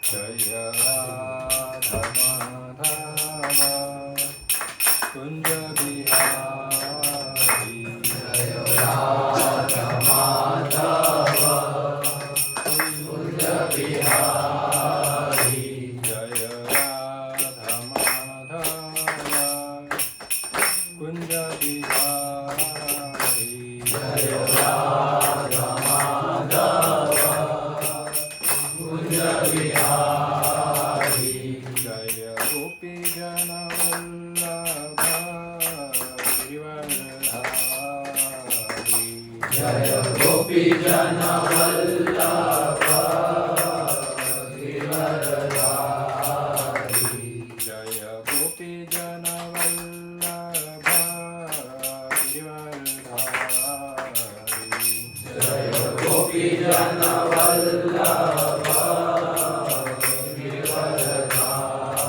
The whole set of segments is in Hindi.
जय राधा माधव कुंज बिहारी जय राधा माधव कुंज बिहारी जय राधा माधव कुंज बिहारी जय राधा माधव कुंज बिहारी जय गोपी जन वल्लभ गिरिवरधारी जय गोपी जन वल्लभ गिरिवरधारी जय गोपी जन वल्लभ गिरिवरधारी जय गोपी जन वल्लभ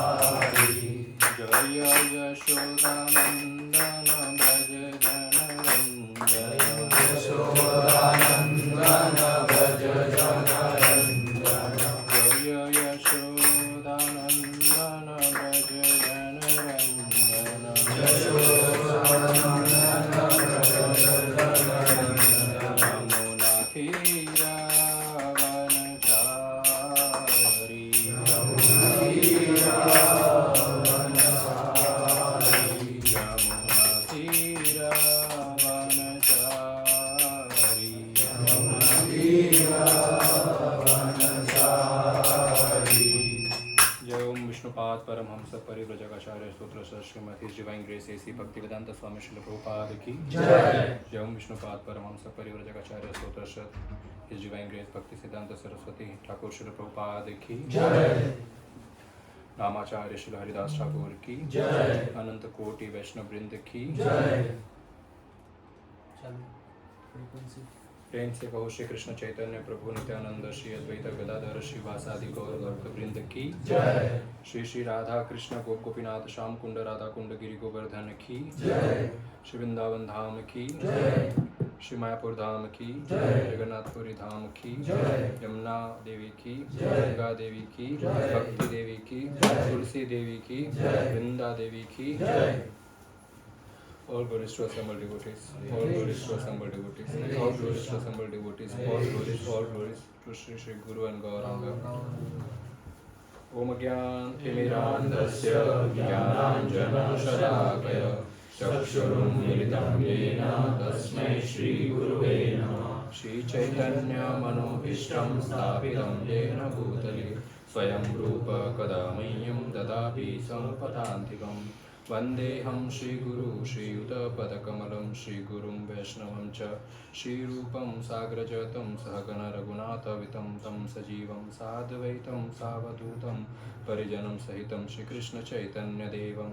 जय यशोदानंदन भज जनरंजन यशोदानंदन भज जनरंजन जय यशोदानंदन भज जनरंजन यशोदानंदन भज जनरंजन यमुना तीरावनचारी यमुना विष्णुपाद परमहंस परिव्रजकाचार्य स्तोत्र Shrimati divine grace A C Bhaktivedanta Swami Srila Prabhupada की जय। जय विष्णुपाद परमहंस परिव्रजकाचार्य स्तोत्र श्री डिवाइन ग्रेस भक्ति सिद्धांत सरस्वती ठाकुर श्रील प्रभुपाद की जय। रामाचार्य श्री हरिदास ठाकुर की जय। अनंत कोटि वैष्णव वृंद की जय। प्रेम से कहो श्री कृष्ण चैतन्य प्रभु नित्यानंद श्री अद्वैत गदाधर श्रीवासादि गौर भक्त वृंद की जय। श्री श्री राधा कृष्ण गोपीनाथ श्याम कुंड राधा कुंड गिरि गोवर्धन की जय। श्री वृंदावन धाम की जय। श्री मायापुर धाम की जय। जगन्नाथपुरी धाम की जय। यमुना देवी की जय। गंगा देवी की जय। भक्ति देवी की जय। तुलसी देवी की जय। वृंदा देवी की जय। All glories to assembled devotees. All glories to assembled devotees. All glories to assembled devotees. All glories to Shri Shri Guru and Gauranga. Om Gyan Timirandasya Gyananjana Shalakaya Chakshurum Militam Yena Tasmai Shri Guruve Namah. Shri Chaitanya Manobhishtam Sthapitam Yena Bhutale Swayam Rupa Kadamayyam Dadapi Sampatantikam. वंदेहं श्रीगुरु श्रीयुतपदकमलं श्रीगुरुं वैष्णवं च श्रीरूपं साग्रजातं सहगण रघुनाथवितं तं सजीवं साद्वैतं सावधूतं परिजनं सहितं श्रीकृष्णचैतन्यदेवं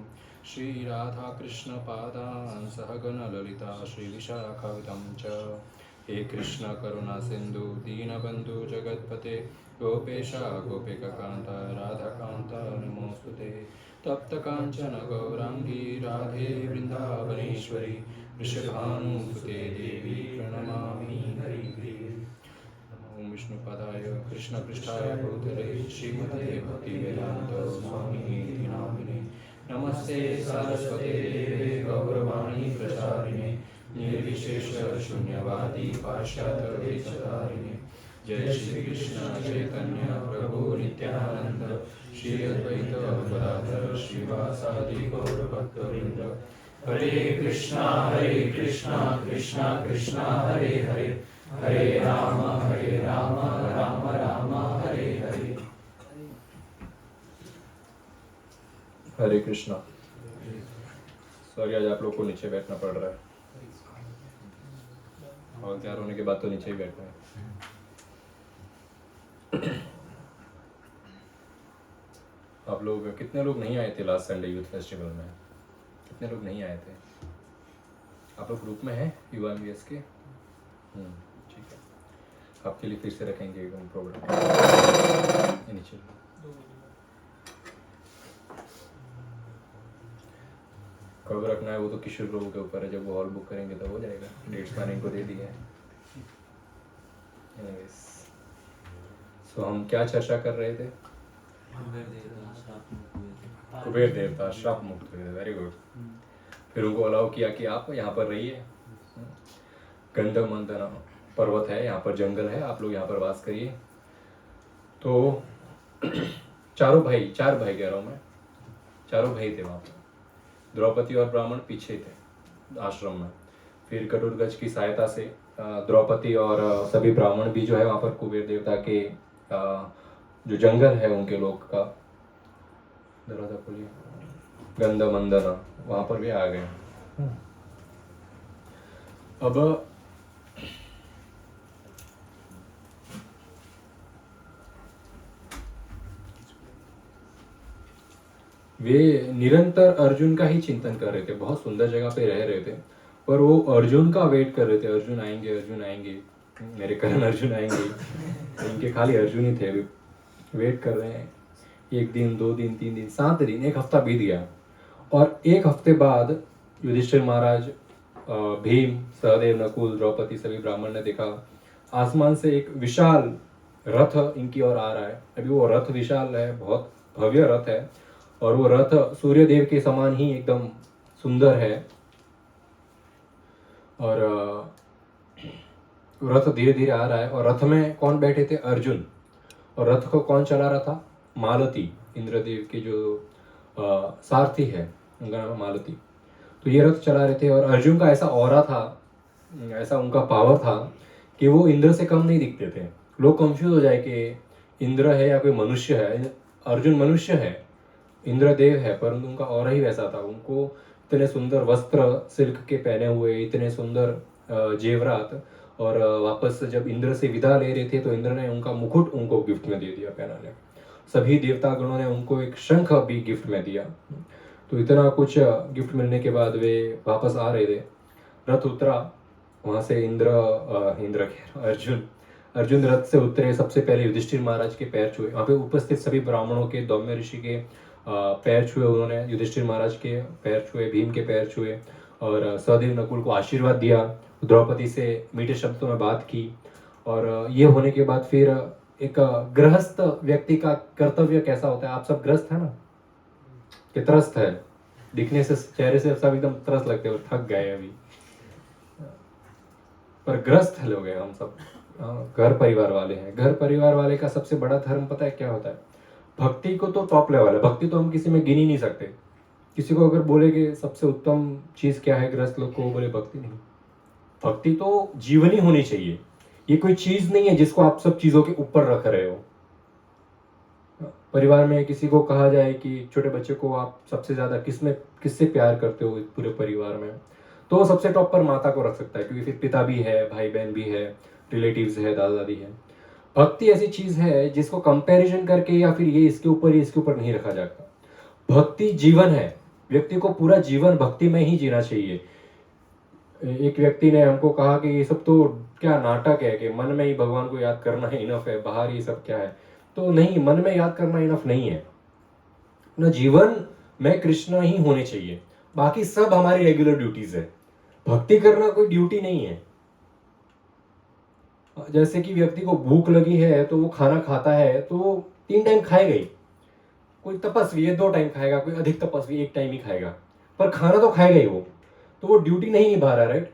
श्रीराधाकृष्णपादान् सहगण ललिता श्रीविशाखावितं च। हे कृष्ण करुणा सिंधु दीनबंधु जगत्पते गोपेशा गोपिकान्त राधाकान्त नमोस्तुते। तप्त कांचन गौरांगी राधे वृंदावनेश्वरी वृषभानुसुते देवी प्रणमामि हरिप्रिये। ओम विष्णुपदाय कृष्णपृष्ठाय भूतले श्रीमते भक्तिवेदांत स्वामिनीति नामिने नमस्ते सरस्वते देवे गौरवाणी प्रचारिणे निर्विशेष शून्यवादी पाश्चात्य वेशधारिणे। जय श्री कृष्ण चैतन्य प्रभु नित्यानंद श्री अद्वैत गदाधर श्रीवासादि गौर भक्तवृंद। हरे कृष्णा कृष्णा कृष्णा हरे हरे हरे राम राम राम हरे हरे। हरे कृष्णा। सॉरी आज आप लोग को नीचे बैठना पड़ रहा है और तैयार होने के बाद तो नीचे ही बैठना है। आप लोग कितने लोग नहीं आए थे लास्ट संडे यूथ फेस्टिवल में? कितने लोग नहीं आए थे? आप लोग ग्रुप में हैं युवा एमवीएस के? ठीक है, आपके लिए फिर से रखेंगे प्रोग्राम नीचे। कब रखना है वो तो किशोर प्रभु के ऊपर है, जब वो हॉल बुक करेंगे तो हो जाएगा। डेट्स मैंने इनको दे दिए हैं। सो हम क्या चर्चा कर रहे थे? कुबेर देवता श्राप मुक्त हुए। Very good. फिर उनको अलाउ किया कि आप यहाँ पर रहिए, गंधमंदन पर्वत है, यहाँ पर जंगल है, आप लोग यहाँ पर वास करिए। तो चार भाई कह रहा हूँ मैं, चारों भाई थे वहाँ पर। द्रौपदी और ब्राह्मण पीछे थे आश्रम में। फिर कटुरगज की सहायता से द्रौपदी और सभी ब्राह्मण भी जो है वहाँ पर कुबेर देवता के जो जंगल है उनके लोक का, दरवाजा खोलिए, गंधमंदन, वहाँ पर भी आ गए। अब वे निरंतर अर्जुन का ही चिंतन कर रहे थे, बहुत सुंदर जगह पे रह रहे थे, पर वो अर्जुन का वेट कर रहे थे, अर्जुन आएंगे, मेरे करण अर्जुन आएंगे। इनके खाली अर्जुन ही थे, वेट कर रहे हैं। 1 दिन 2 दिन 3 दिन 7 दिन 1 हफ्ता बीत गया। और 1 हफ्ते बाद युधिष्ठिर महाराज, भीम, सहदेव, नकुल, द्रौपदी, सभी ब्राह्मण ने देखा आसमान से एक विशाल रथ इनकी ओर आ रहा है। अभी वो रथ विशाल है, बहुत भव्य रथ है, और वो रथ सूर्य देव के समान ही एकदम सुंदर है। और रथ धीरे धीरे आ रहा है, और रथ में कौन बैठे थे? अर्जुन। और रथ को कौन चला रहा था? मालती, इंद्रदेव के जो सारथी है, उनका नाम मालती। तो ये रथ चला रहे थे, और अर्जुन का ऐसा ऑरा था, ऐसा उनका पावर था कि वो इंद्र से कम नहीं दिखते थे। लोग कंफ्यूज हो जाए कि इंद्र है या कोई मनुष्य है। अर्जुन मनुष्य है, इंद्रदेव है, परंतु उनका ऑरा ही वैसा था। उनको इतने सुंदर वस्त्र सिल्क के पहने हुए, इतने सुंदर जेवरात, और वापस जब इंद्र से विदा ले रहे थे तो इंद्र ने उनका मुकुट उनको गिफ्ट में दे दिया पहनाने। सभी देवतागणों ने उनको एक शंख भी गिफ्ट में दिया। तो इतना कुछ गिफ्ट मिलने के बाद वे वापस आ रहे थे, रथ उतरा वहाँ से, अर्जुन रथ से उतरे। सबसे पहले युधिष्ठिर महाराज के पैर छुए, वहाँ पे उपस्थित सभी ब्राह्मणों के, दौम्य ऋषि के पैर छुए उन्होंने, युधिष्ठिर महाराज के पैर छुए, भीम के पैर छुए, और सहदेव, नकुल को आशीर्वाद दिया, द्रौपदी से मीठे शब्दों में बात की। और ये होने के बाद फिर एक गृहस्थ व्यक्ति का कर्तव्य कैसा होता है? आप सब ग्रस्त है ना, कि त्रस्त है? दिखने से, चेहरे से सब एकदम त्रस्त लगते हैं, थक गए अभी, पर ग्रस्त लोग हैं हम सब, घर परिवार वाले हैं। घर परिवार वाले का सबसे बड़ा धर्म पता है क्या होता है? भक्ति को तो टॉप लेवल है, भक्ति तो हम किसी में गिन ही नहीं सकते। किसी को अगर बोले कि सबसे उत्तम चीज क्या है ग्रस्त लोग को, बोले भक्ति नहीं। भक्ति तो जीवन ही होनी चाहिए, ये कोई चीज नहीं है जिसको आप सब चीजों के ऊपर रख रहे हो। परिवार में किसी को कहा जाए कि छोटे बच्चे को आप सबसे ज्यादा किससे प्यार करते हो पूरे परिवार में, तो वो सबसे टॉप पर माता को रख सकता है, क्योंकि फिर पिता भी है, भाई बहन भी है, रिलेटिव्स है, दादा दादी है। भक्ति ऐसी चीज है जिसको कंपैरिजन करके या फिर ये इसके ऊपर नहीं रखा जाता। भक्ति जीवन है, व्यक्ति को पूरा जीवन भक्ति में ही जीना चाहिए। एक व्यक्ति ने हमको कहा कि ये सब तो क्या नाटक है, कि मन में ही भगवान को याद करना है इनफ है, बाहर ये सब क्या है? तो नहीं, मन में याद करना इनफ नहीं है ना, जीवन में कृष्ण ही होने चाहिए, बाकी सब हमारी रेगुलर ड्यूटीज है। भक्ति करना कोई ड्यूटी नहीं है। जैसे कि व्यक्ति को भूख लगी है तो वो खाना खाता है, तो वो 3 टाइम खाएगा ही। कोई तपस्वी है 2 टाइम खाएगा, कोई अधिक तपस्वी 1 टाइम ही खाएगा, पर खाना तो खाएगा ही वो, तो वो ड्यूटी नहीं निभा रहा, राइट?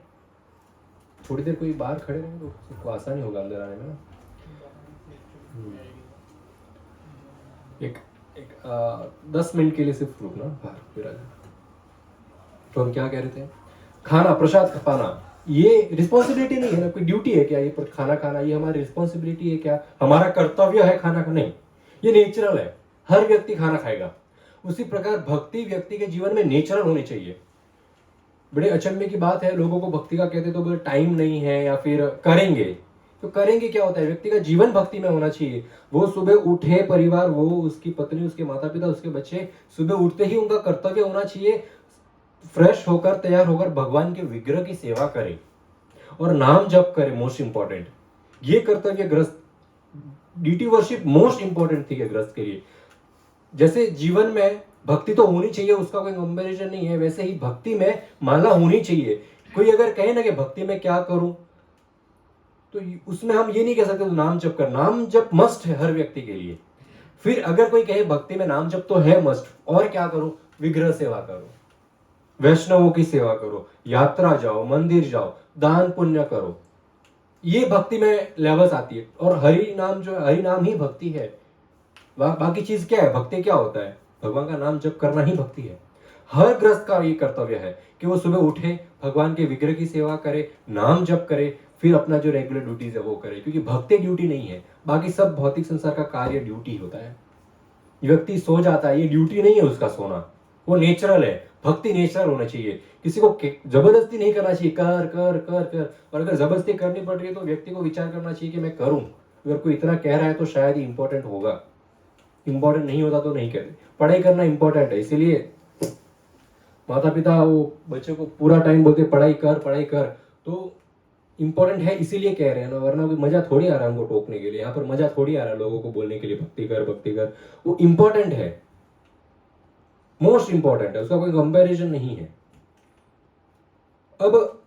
थोड़ी देर कोई बाहर खड़े रहे तो उसको आसानी होगा अंदर आने में ना। एक 10 मिनट के लिए सिर्फ रुकना बाहर फिर आ जाना। तो हम क्या कह रहे थे? खाना, प्रसाद पाना, ये रिस्पॉन्सिबिलिटी नहीं है ना, कोई ड्यूटी है क्या? ये पर खाना खाना ये हमारी रिस्पॉन्सिबिलिटी है क्या? हमारा कर्तव्य है खाना खाना? नहीं, ये नेचुरल है, हर व्यक्ति खाना खाएगा। उसी प्रकार भक्ति व्यक्ति के जीवन में नेचुरल होनी चाहिए। बड़े अचंभे की बात है, लोगों को भक्ति का कहते तो बोले टाइम नहीं है या फिर करेंगे, तो करेंगे क्या होता है? व्यक्ति का जीवन भक्ति में होना चाहिए। वो सुबह उठे, परिवार, वो उसकी पत्नी, उसके माता पिता, उसके बच्चे, सुबह उठते ही उनका कर्तव्य होना चाहिए फ्रेश होकर, तैयार होकर भगवान के विग्रह की सेवा करे और नाम जप करे। मोस्ट इंपॉर्टेंट ये कर्तव्य ग्रस्त, ड्यूटी वर्शिप मोस्ट इंपॉर्टेंट थी ग्रस्त के लिए। जैसे जीवन में भक्ति तो होनी चाहिए, उसका कोई कंपैरिजन नहीं है, वैसे ही भक्ति में माला होनी चाहिए। कोई अगर कहे ना कि भक्ति में क्या करूं, तो उसमें हम ये नहीं कह सकते तो नाम जप कर। नाम जप मस्ट है हर व्यक्ति के लिए, फिर अगर कोई कहे भक्ति में नाम जप तो है मस्ट, और क्या करो, विग्रह सेवा करो, वैष्णवों की सेवा करो, यात्रा जाओ, मंदिर जाओ, दान पुण्य करो, ये भक्ति में लेवल्स आती है। और हरि नाम जो हरि नाम ही भक्ति है। बाकी चीज क्या है, भक्ति क्या होता है, भगवान का नाम जप करना ही भक्ति है। हर गृहस्थ का ये कर्तव्य है कि वो सुबह उठे, भगवान के विग्रह की सेवा करे, नाम जप करे, फिर अपना जो रेगुलर ड्यूटीज है वो करे, क्योंकि भक्ति ड्यूटी नहीं है, बाकी सब भौतिक संसार का कार्य ड्यूटी होता है। व्यक्ति सो जाता है, ये ड्यूटी नहीं है उसका सोना, वो नेचुरल है। भक्ति नेचुरल होना चाहिए, किसी को जबरदस्ती नहीं करना चाहिए, कर कर कर कर। और अगर जबरदस्ती करनी पड़ रही है तो व्यक्ति को विचार करना चाहिए कि मैं करूं। अगर कोई इतना कह रहा है तो शायद ही इंपॉर्टेंट होगा, इंपॉर्टेंट नहीं होता तो नहीं कहते। पढ़ाई करना इंपॉर्टेंट है, इसीलिए माता पिता वो बच्चे को पूरा टाइम बोलते पढ़ाई कर, तो इंपॉर्टेंट है इसीलिए कह रहे हैं ना, वरना कोई मजा थोड़ी आ रहा है उनको टोकने के लिए। यहाँ पर मजा थोड़ी आ रहा है लोगों को बोलने के लिए भक्ति कर। वो इंपॉर्टेंट है, मोस्ट इंपॉर्टेंट है, उसका कोई कंपैरिजन नहीं है। अब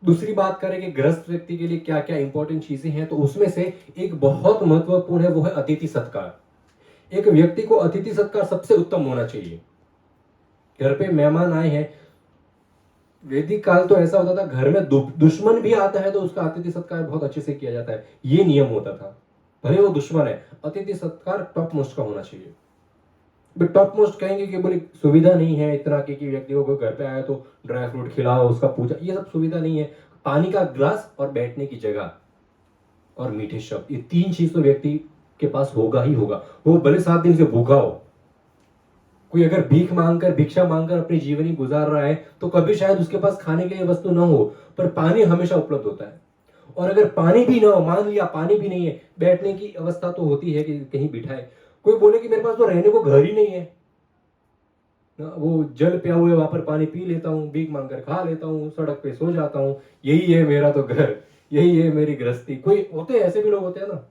दूसरी बात करें कि गृहस्थ व्यक्ति के लिए क्या क्या इंपॉर्टेंट चीजें हैं, तो उसमें से एक बहुत महत्वपूर्ण है, वो है अतिथि सत्कार। एक व्यक्ति को अतिथि सत्कार सबसे उत्तम होना चाहिए। घर पे मेहमान आए हैं, वैदिक काल तो ऐसा होता था, घर में दुश्मन भी आता है तो उसका अतिथि सत्कार बहुत अच्छे से किया जाता है, ये नियम होता था। भले वो दुश्मन है, अतिथि सत्कार टॉप मोस्ट का होना चाहिए। टॉप मोस्ट कहेंगे कि बोले सुविधा नहीं है इतना कि व्यक्ति को घर पे आया तो ड्राई फ्रूट खिलाओ, उसका पूजा, ये सब सुविधा नहीं है। पानी का ग्लास और बैठने की जगह और मीठे शब्द, ये तीन चीज तो व्यक्ति के पास होगा ही होगा। वो भले 7 दिन से भूखा हो, कोई अगर भिक्षा मांगकर अपनी जीवनी गुजार रहा है तो कभी शायद उसके पास खाने के लिए वस्तु ना हो, पर पानी हमेशा उपलब्ध होता है। और अगर पानी भी ना हो, मान लिया पानी भी नहीं है, बैठने की अवस्था तो होती है कि कहीं बिठाए। कोई बोले कि मेरे पास तो रहने को घर ही नहीं है, वो जल पिया हुए वहां पर पानी पी लेता हूँ, भीख मांगकर खा लेता हूँ, सड़क पे सो जाता हूँ, यही है मेरा तो घर, यही है मेरी गृहस्थी। कोई होते हैं ऐसे भी लोग होते हैं ना,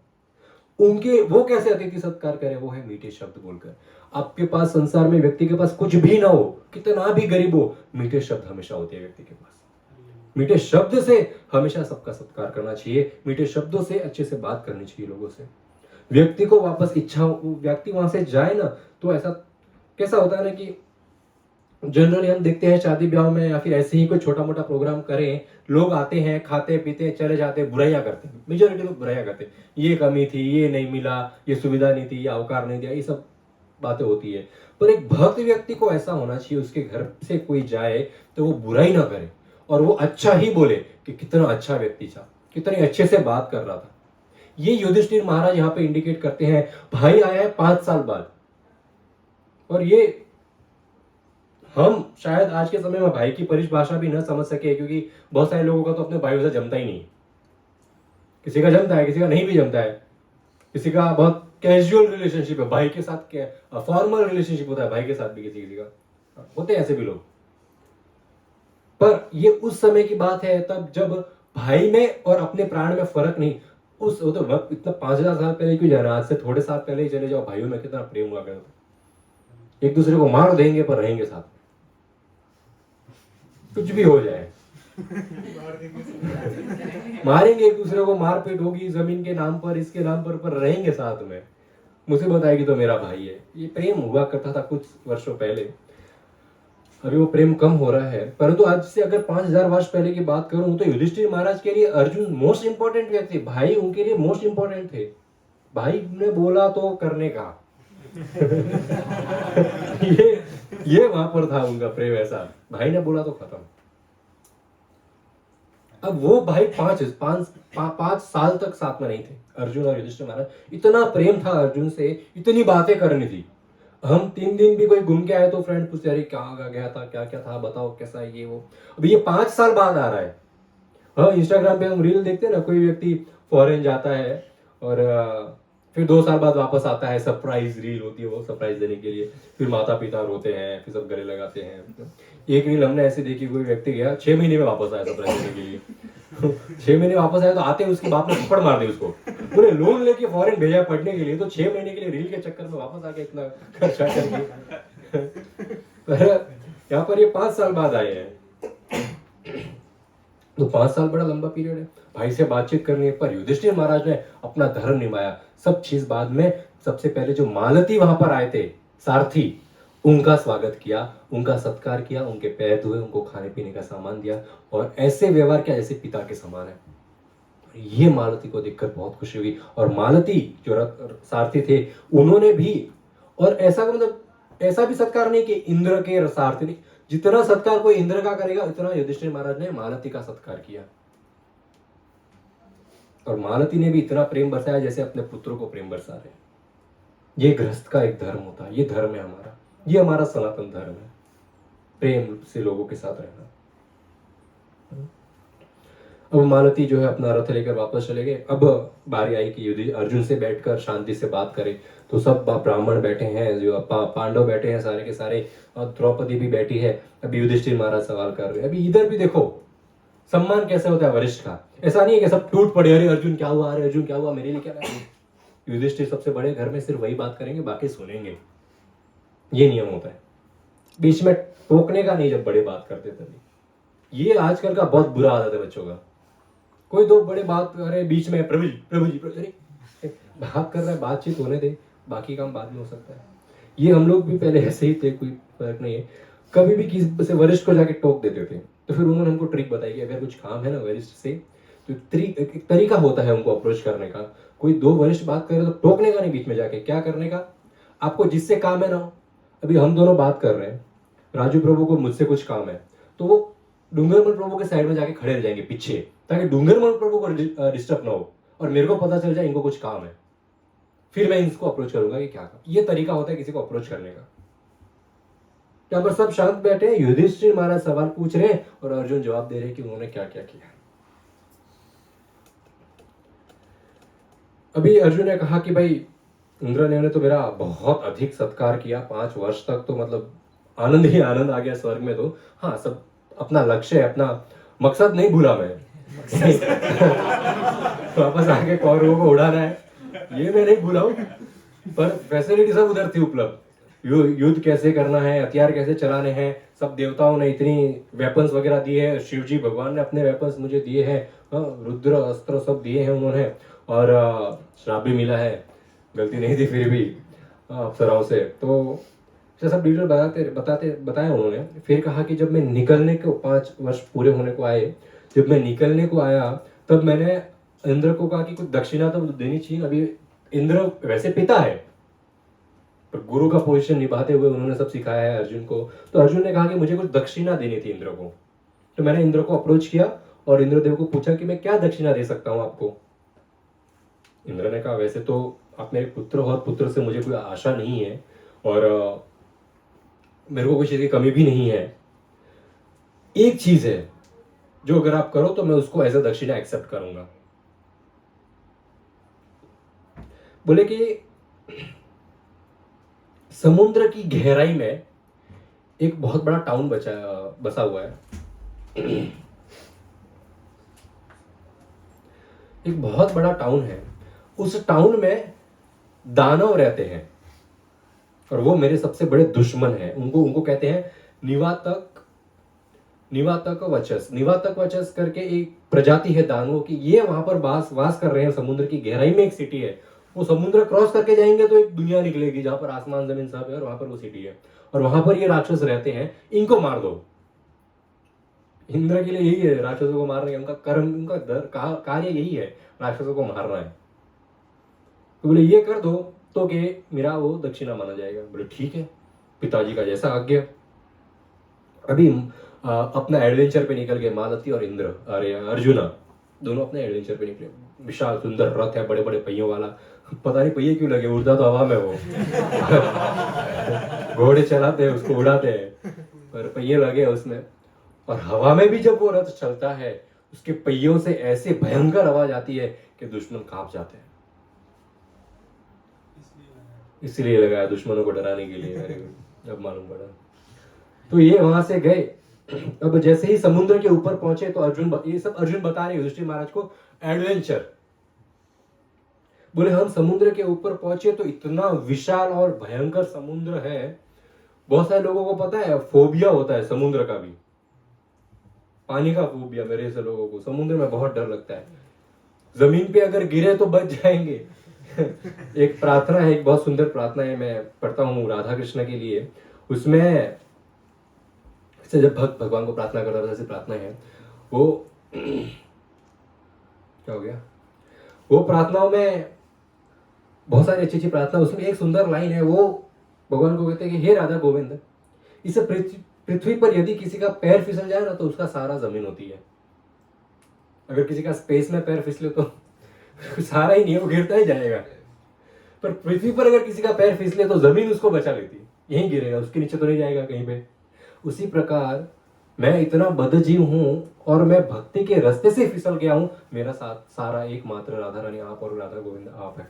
उनके वो कैसे अतिथि सत्कार करें, वो है मीठे शब्द बोलकर। आपके पास संसार में व्यक्ति के पास कुछ भी ना हो, कितना भी गरीब हो, मीठे शब्द हमेशा होते हैं व्यक्ति के पास। मीठे शब्द से हमेशा सबका सत्कार करना चाहिए, मीठे शब्दों से अच्छे से बात करनी चाहिए लोगों से। व्यक्ति को वापस इच्छा, व्यक्ति वहां से जाए ना तो ऐसा कैसा होता है ना कि जनरली हम देखते हैं शादी ब्याह में या फिर ऐसे ही कोई छोटा मोटा प्रोग्राम करें, लोग आते हैं, खाते पीते चले जाते, बुराइयां करते हैं। मेजोरिटी लोग बुराइयां करते हैं, ये कमी थी, ये नहीं मिला, ये सुविधा नहीं थी, ये अवकार नहीं दिया, ये सब बातें होती है। पर एक भक्त व्यक्ति को ऐसा होना चाहिए, उसके घर से कोई जाए तो वो बुराई ना करे और वो अच्छा ही बोले कि कितना अच्छा व्यक्ति था, कितने अच्छे से बात कर रहा था। ये युधिष्ठिर महाराज यहाँ पे इंडिकेट करते हैं। भाई आया है 5 साल बाद, और ये हम शायद आज के समय में भाई की परिभाषा भी न समझ सके, क्योंकि बहुत सारे लोगों का तो अपने भाइयों से जमता ही नहीं। किसी का जमता है, किसी का नहीं भी जमता है, किसी का बहुत कैजुअल रिलेशनशिप है भाई के साथ, क्या फॉर्मल रिलेशनशिप होता है भाई के साथ भी, किसी का होते हैं ऐसे भी लोग। पर ये उस समय की बात है तब जब भाई में और अपने प्राण में फर्क नहीं। उस वो तो वक्त इतना 5000 साल पहले क्यों जाना, आज से थोड़े साल पहले ही चले जाओ, भाइयों में कितना प्रेम हुआ करता, एक दूसरे को मार देंगे पर रहेंगे साथ में, कुछ भी हो जाए मारेंगे एक दूसरे को, मारपीट होगी जमीन के नाम पर, इसके नाम पर रहेंगे साथ में। मुसीबत आएगी तो मेरा भाई है। ये प्रेम हुआ करता था कुछ वर्षों पहले, अभी वो प्रेम कम हो रहा है। परंतु आज से अगर 5000 वर्ष पहले की बात करूं तो युधिष्ठिर महाराज के लिए अर्जुन मोस्ट इंपॉर्टेंट व्यक्ति, भाई उनके लिए मोस्ट इंपॉर्टेंट थे। भाई ने बोला तो करने का ये वहां पर था उनका प्रेम ऐसा, भाई ने बोला तो खत्म। अब वो भाई 5 साल तक साथ में नहीं थे, अर्जुन और युधिष्ठिर महाराज। इतना प्रेम था अर्जुन से, इतनी बातें करनी थी। हम 3 दिन भी कोई घूम के आए तो फ्रेंड पूछते अरे कहाँ गया था, क्या क्या था, बताओ कैसा है ये वो। अब ये 5 साल बाद आ रहा है। हाँ, इंस्टाग्राम पे हम रील देखते हैं ना, कोई व्यक्ति फॉरेन जाता है और फिर 2 साल बाद वापस आता है, सरप्राइज रील होती है वो, सरप्राइज देने के लिए। फिर माता पिता रोते हैं, फिर सब गले लगाते हैं। एक रील हमने ऐसे देखी, कोई व्यक्ति गया 6 महीने में वापस आया सरप्राइज देने के लिए 6 महीने वापस आया तो आते उसके बाप ने थप्पड़ मार दी उसको, बोले लोन लेके फॉरेन भेजा पढ़ने के लिए, तो 6 महीने के लिए रील के चक्कर में वापस आके इतना खर्चा करके यहाँ पर ये 5 साल बाद आए हैं। तो 5 साल बड़ा लंबा पीरियड है भाई से बातचीत करने पर। युधिष्ठिर महाराज ने अपना धर्म निभाया, सब चीज बाद में सबसे पहले जो मालती वहां पर आए थे, सारथी, उनका स्वागत किया, उनका सत्कार किया, उनके पैर धोए, उनको खाने पीने का सामान दिया और ऐसे व्यवहार किया जैसे पिता के समान है। ये मालती को देखकर बहुत खुशी हुई। और मालती जो सारथी थे उन्होंने भी, और ऐसा मतलब ऐसा भी सत्कार नहीं कि इंद्र के सारथी नहीं, जितना सत्कार कोई इंद्र का करेगा उतना युधिष्ठिर महाराज ने मालती का सत्कार किया। और मालती ने भी इतना प्रेम बरसाया जैसे अपने पुत्रों को प्रेम बरसा रहे। ये गृहस्थ का एक धर्म होता है, ये धर्म है हमारा, ये हमारा सनातन धर्म है, प्रेम से लोगों के साथ रहना। अब मालती जो है अपना रथ लेकर वापस चले गए। अब बारी आई कि युधिष्ठिर अर्जुन से बैठकर शांति से बात करे। तो सब ब्राह्मण बैठे हैं, जो पांडव बैठे हैं सारे के सारे, और द्रौपदी भी बैठी है। अभी युधिष्ठिर महाराज सवाल कर रहे हैं। अभी इधर भी देखो सम्मान कैसे होता है वरिष्ठ का। ऐसा नहीं है कि सब टूट पड़े, अरे अर्जुन क्या हुआ, अरे अर्जुन क्या हुआ, मेरे लिए क्या है। युधिष्ठिर सबसे बड़े घर में सिर्फ वही बात करेंगे, बाकी सुनेंगे। ये नियम होता है, बीच में टोकने का नहीं जब बड़े बात करते तभी। ये आजकल का बहुत बुरा आदत है बच्चों का। कोई दो बड़े बात अरे बीच में प्रभु जी अरे बात कर रहा है, बातचीत होने दे, बाकी काम बाद में हो सकता है। ये हम लोग भी पहले ऐसे ही थे, कोई फर्क नहीं है। कभी भी किसी से वरिष्ठ को जाके टोक देते थे, तो फिर उन्होंने हमको ट्रिक बताई कि अगर कुछ काम है ना वरिष्ठ से, तो एक तरीका होता है उनको अप्रोच करने का। कोई दो वरिष्ठ बात करे तो टोकने का नहीं, बीच में जाके क्या करने का, आपको जिससे काम है ना, अभी हम दोनों बात कर रहे हैं, राजू प्रभु को मुझसे कुछ काम है, तो वो डूंगरमल प्रभु के साइड में जाके खड़े रह जाएंगे पीछे, ताकि डूंगरमल प्रभु को डिस्टर्ब ना हो और मेरे को पता चल जाए इनको कुछ काम है। फिर मैं इसको अप्रोच करूंगा कि क्या काम। ये तरीका होता है किसी को अप्रोच करने का। यहाँ पर सब शांत बैठे हैं, युधिष्ठिर महाराज सवाल पूछ रहे हैं और अर्जुन जवाब दे रहे हैं कि उन्होंने क्या क्या किया। अभी अर्जुन ने कहा कि भाई इंद्र ने तो मेरा बहुत अधिक सत्कार किया, 5 वर्ष तक तो मतलब आनंद ही आनंद आ गया स्वर्ग में। तो हाँ, सब अपना लक्ष्य है, अपना मकसद नहीं भूला मैं। वापस आके कौरवों को उड़ाना है, ये मैं नहीं भूला हूं, पर फैसिलिटी सब उधर थी उपलब्ध। युद्ध कैसे करना है, हथियार कैसे चलाने हैं, सब देवताओं ने इतनी वेपन्स वगैरह दिए हैं, शिव जी भगवान ने अपने वेपन्स मुझे दिए हैं, रुद्र अस्त्र सब दिए हैं उन्होंने, और श्राप भी मिला है, गलती नहीं थी फिर भी अप्सराओं से। तो सब डिटेल बताया उन्होंने। फिर कहा कि जब मैं निकलने को 5 वर्ष पूरे होने को आए, जब मैं निकलने को आया तब मैंने इंद्र को कहा कि कुछ दक्षिणा तो देनी चाहिए। अभी इंद्र वैसे पिता है, पर गुरु का पोजीशन निभाते हुए उन्होंने सब सिखाया है अर्जुन को। तो अर्जुन ने कहा कि मुझे कुछ दक्षिणा देनी थी इंद्र को। तो मैंने इंद्र को अप्रोच किया और इंद्रदेव को पूछा कि मैं क्या दक्षिणा दे सकता हूं आपको। इंद्र ने कहा वैसे तो आप मेरे पुत्र हो और पुत्र से मुझे कोई आशा नहीं है और मेरे को कोई चीज की कमी भी नहीं है। एक चीज है जो अगर आप करो तो मैं उसको एज अ दक्षिणा एक्सेप्ट करूंगा। बोले कि समुद्र की गहराई में एक बहुत बड़ा टाउन बसा हुआ है। एक बहुत बड़ा टाउन है, उस टाउन में दानव रहते हैं और वो मेरे सबसे बड़े दुश्मन हैं। उनको कहते हैं निवातक वचस करके एक प्रजाति है दानवों की। ये वहां पर वास कर रहे हैं। समुद्र की गहराई में एक सिटी है। वो समुद्र क्रॉस करके जाएंगे तो एक दुनिया निकलेगी जहां पर आसमान जमीन सब है और वहां पर वो सिटी है और वहां पर ये राक्षस रहते हैं। इनको मार दो। इंद्र के लिए यही है, राक्षसों को मारने का उनका कर्म, उनका कार्य यही है, राक्षसों को मारना है। तो बोले ये कर दो तो कि मेरा वो दक्षिणा माना जाएगा। बोले ठीक है, पिताजी का जैसा आज्ञा। अभी अपना एडवेंचर पे निकल गए मालती और इंद्र, अरे अर्जुना दोनों अपने एडवेंचर पे निकले। विशाल सुंदर रथ है, बड़े बड़े पहियों वाला। पता नहीं पहिए क्यों लगे, उड़ता तो हवा में वो। घोड़े चलाते हैं उसको, उड़ाते हैं, पर पहिए लगे उसमें। और हवा में भी जब वो रथ चलता है उसके पहियों से ऐसे भयंकर आवाज आती है कि दुश्मन कांप जाते हैं। इसलिए लगाया दुश्मनों को डराने के लिए। अरे जब मालूम पड़ा तो ये वहां से गए। अब जैसे ही समुद्र के ऊपर पहुंचे तो ये सब अर्जुन बता रहे युधिष्ठिर महाराज को एडवेंचर। बोले हम समुद्र के ऊपर पहुंचे तो इतना विशाल और भयंकर समुद्र है। बहुत सारे लोगों को पता है फोबिया होता है समुद्र का भी, पानी का फोबिया। मेरे से लोगों को समुद्र में बहुत डर लगता है। जमीन पे अगर गिरे तो बच जाएंगे एक प्रार्थना है, एक बहुत सुंदर प्रार्थना है, मैं पढ़ता हूँ राधा कृष्ण के लिए। उसमें से जब भक्त भगवान को प्रार्थना करता था, जैसे प्रार्थना है वो क्या हो गया, वो प्रार्थनाओं में बहुत सारी अच्छी अच्छी प्रार्थना, उसमें एक सुंदर लाइन है, वो भगवान को कहते हैं कि हे राधा गोविंद, इस पृथ्वी पर यदि किसी का पैर फिसल जाए ना तो उसका सारा जमीन होती है। अगर किसी का स्पेस में पैर फिसले तो सारा ही नहीं है, वो गिरता ही जाएगा। पर पृथ्वी पर अगर किसी का पैर फिसले तो जमीन उसको बचा लेती है, यहीं गिरेगा, उसके नीचे तो नहीं जाएगा कहीं पे। उसी प्रकार मैं इतना बदजीव हूं और मैं भक्ति के रास्ते से फिसल गया हूं, मेरा साथ सारा एकमात्र राधा रानी आप और राधा गोविंद आप है।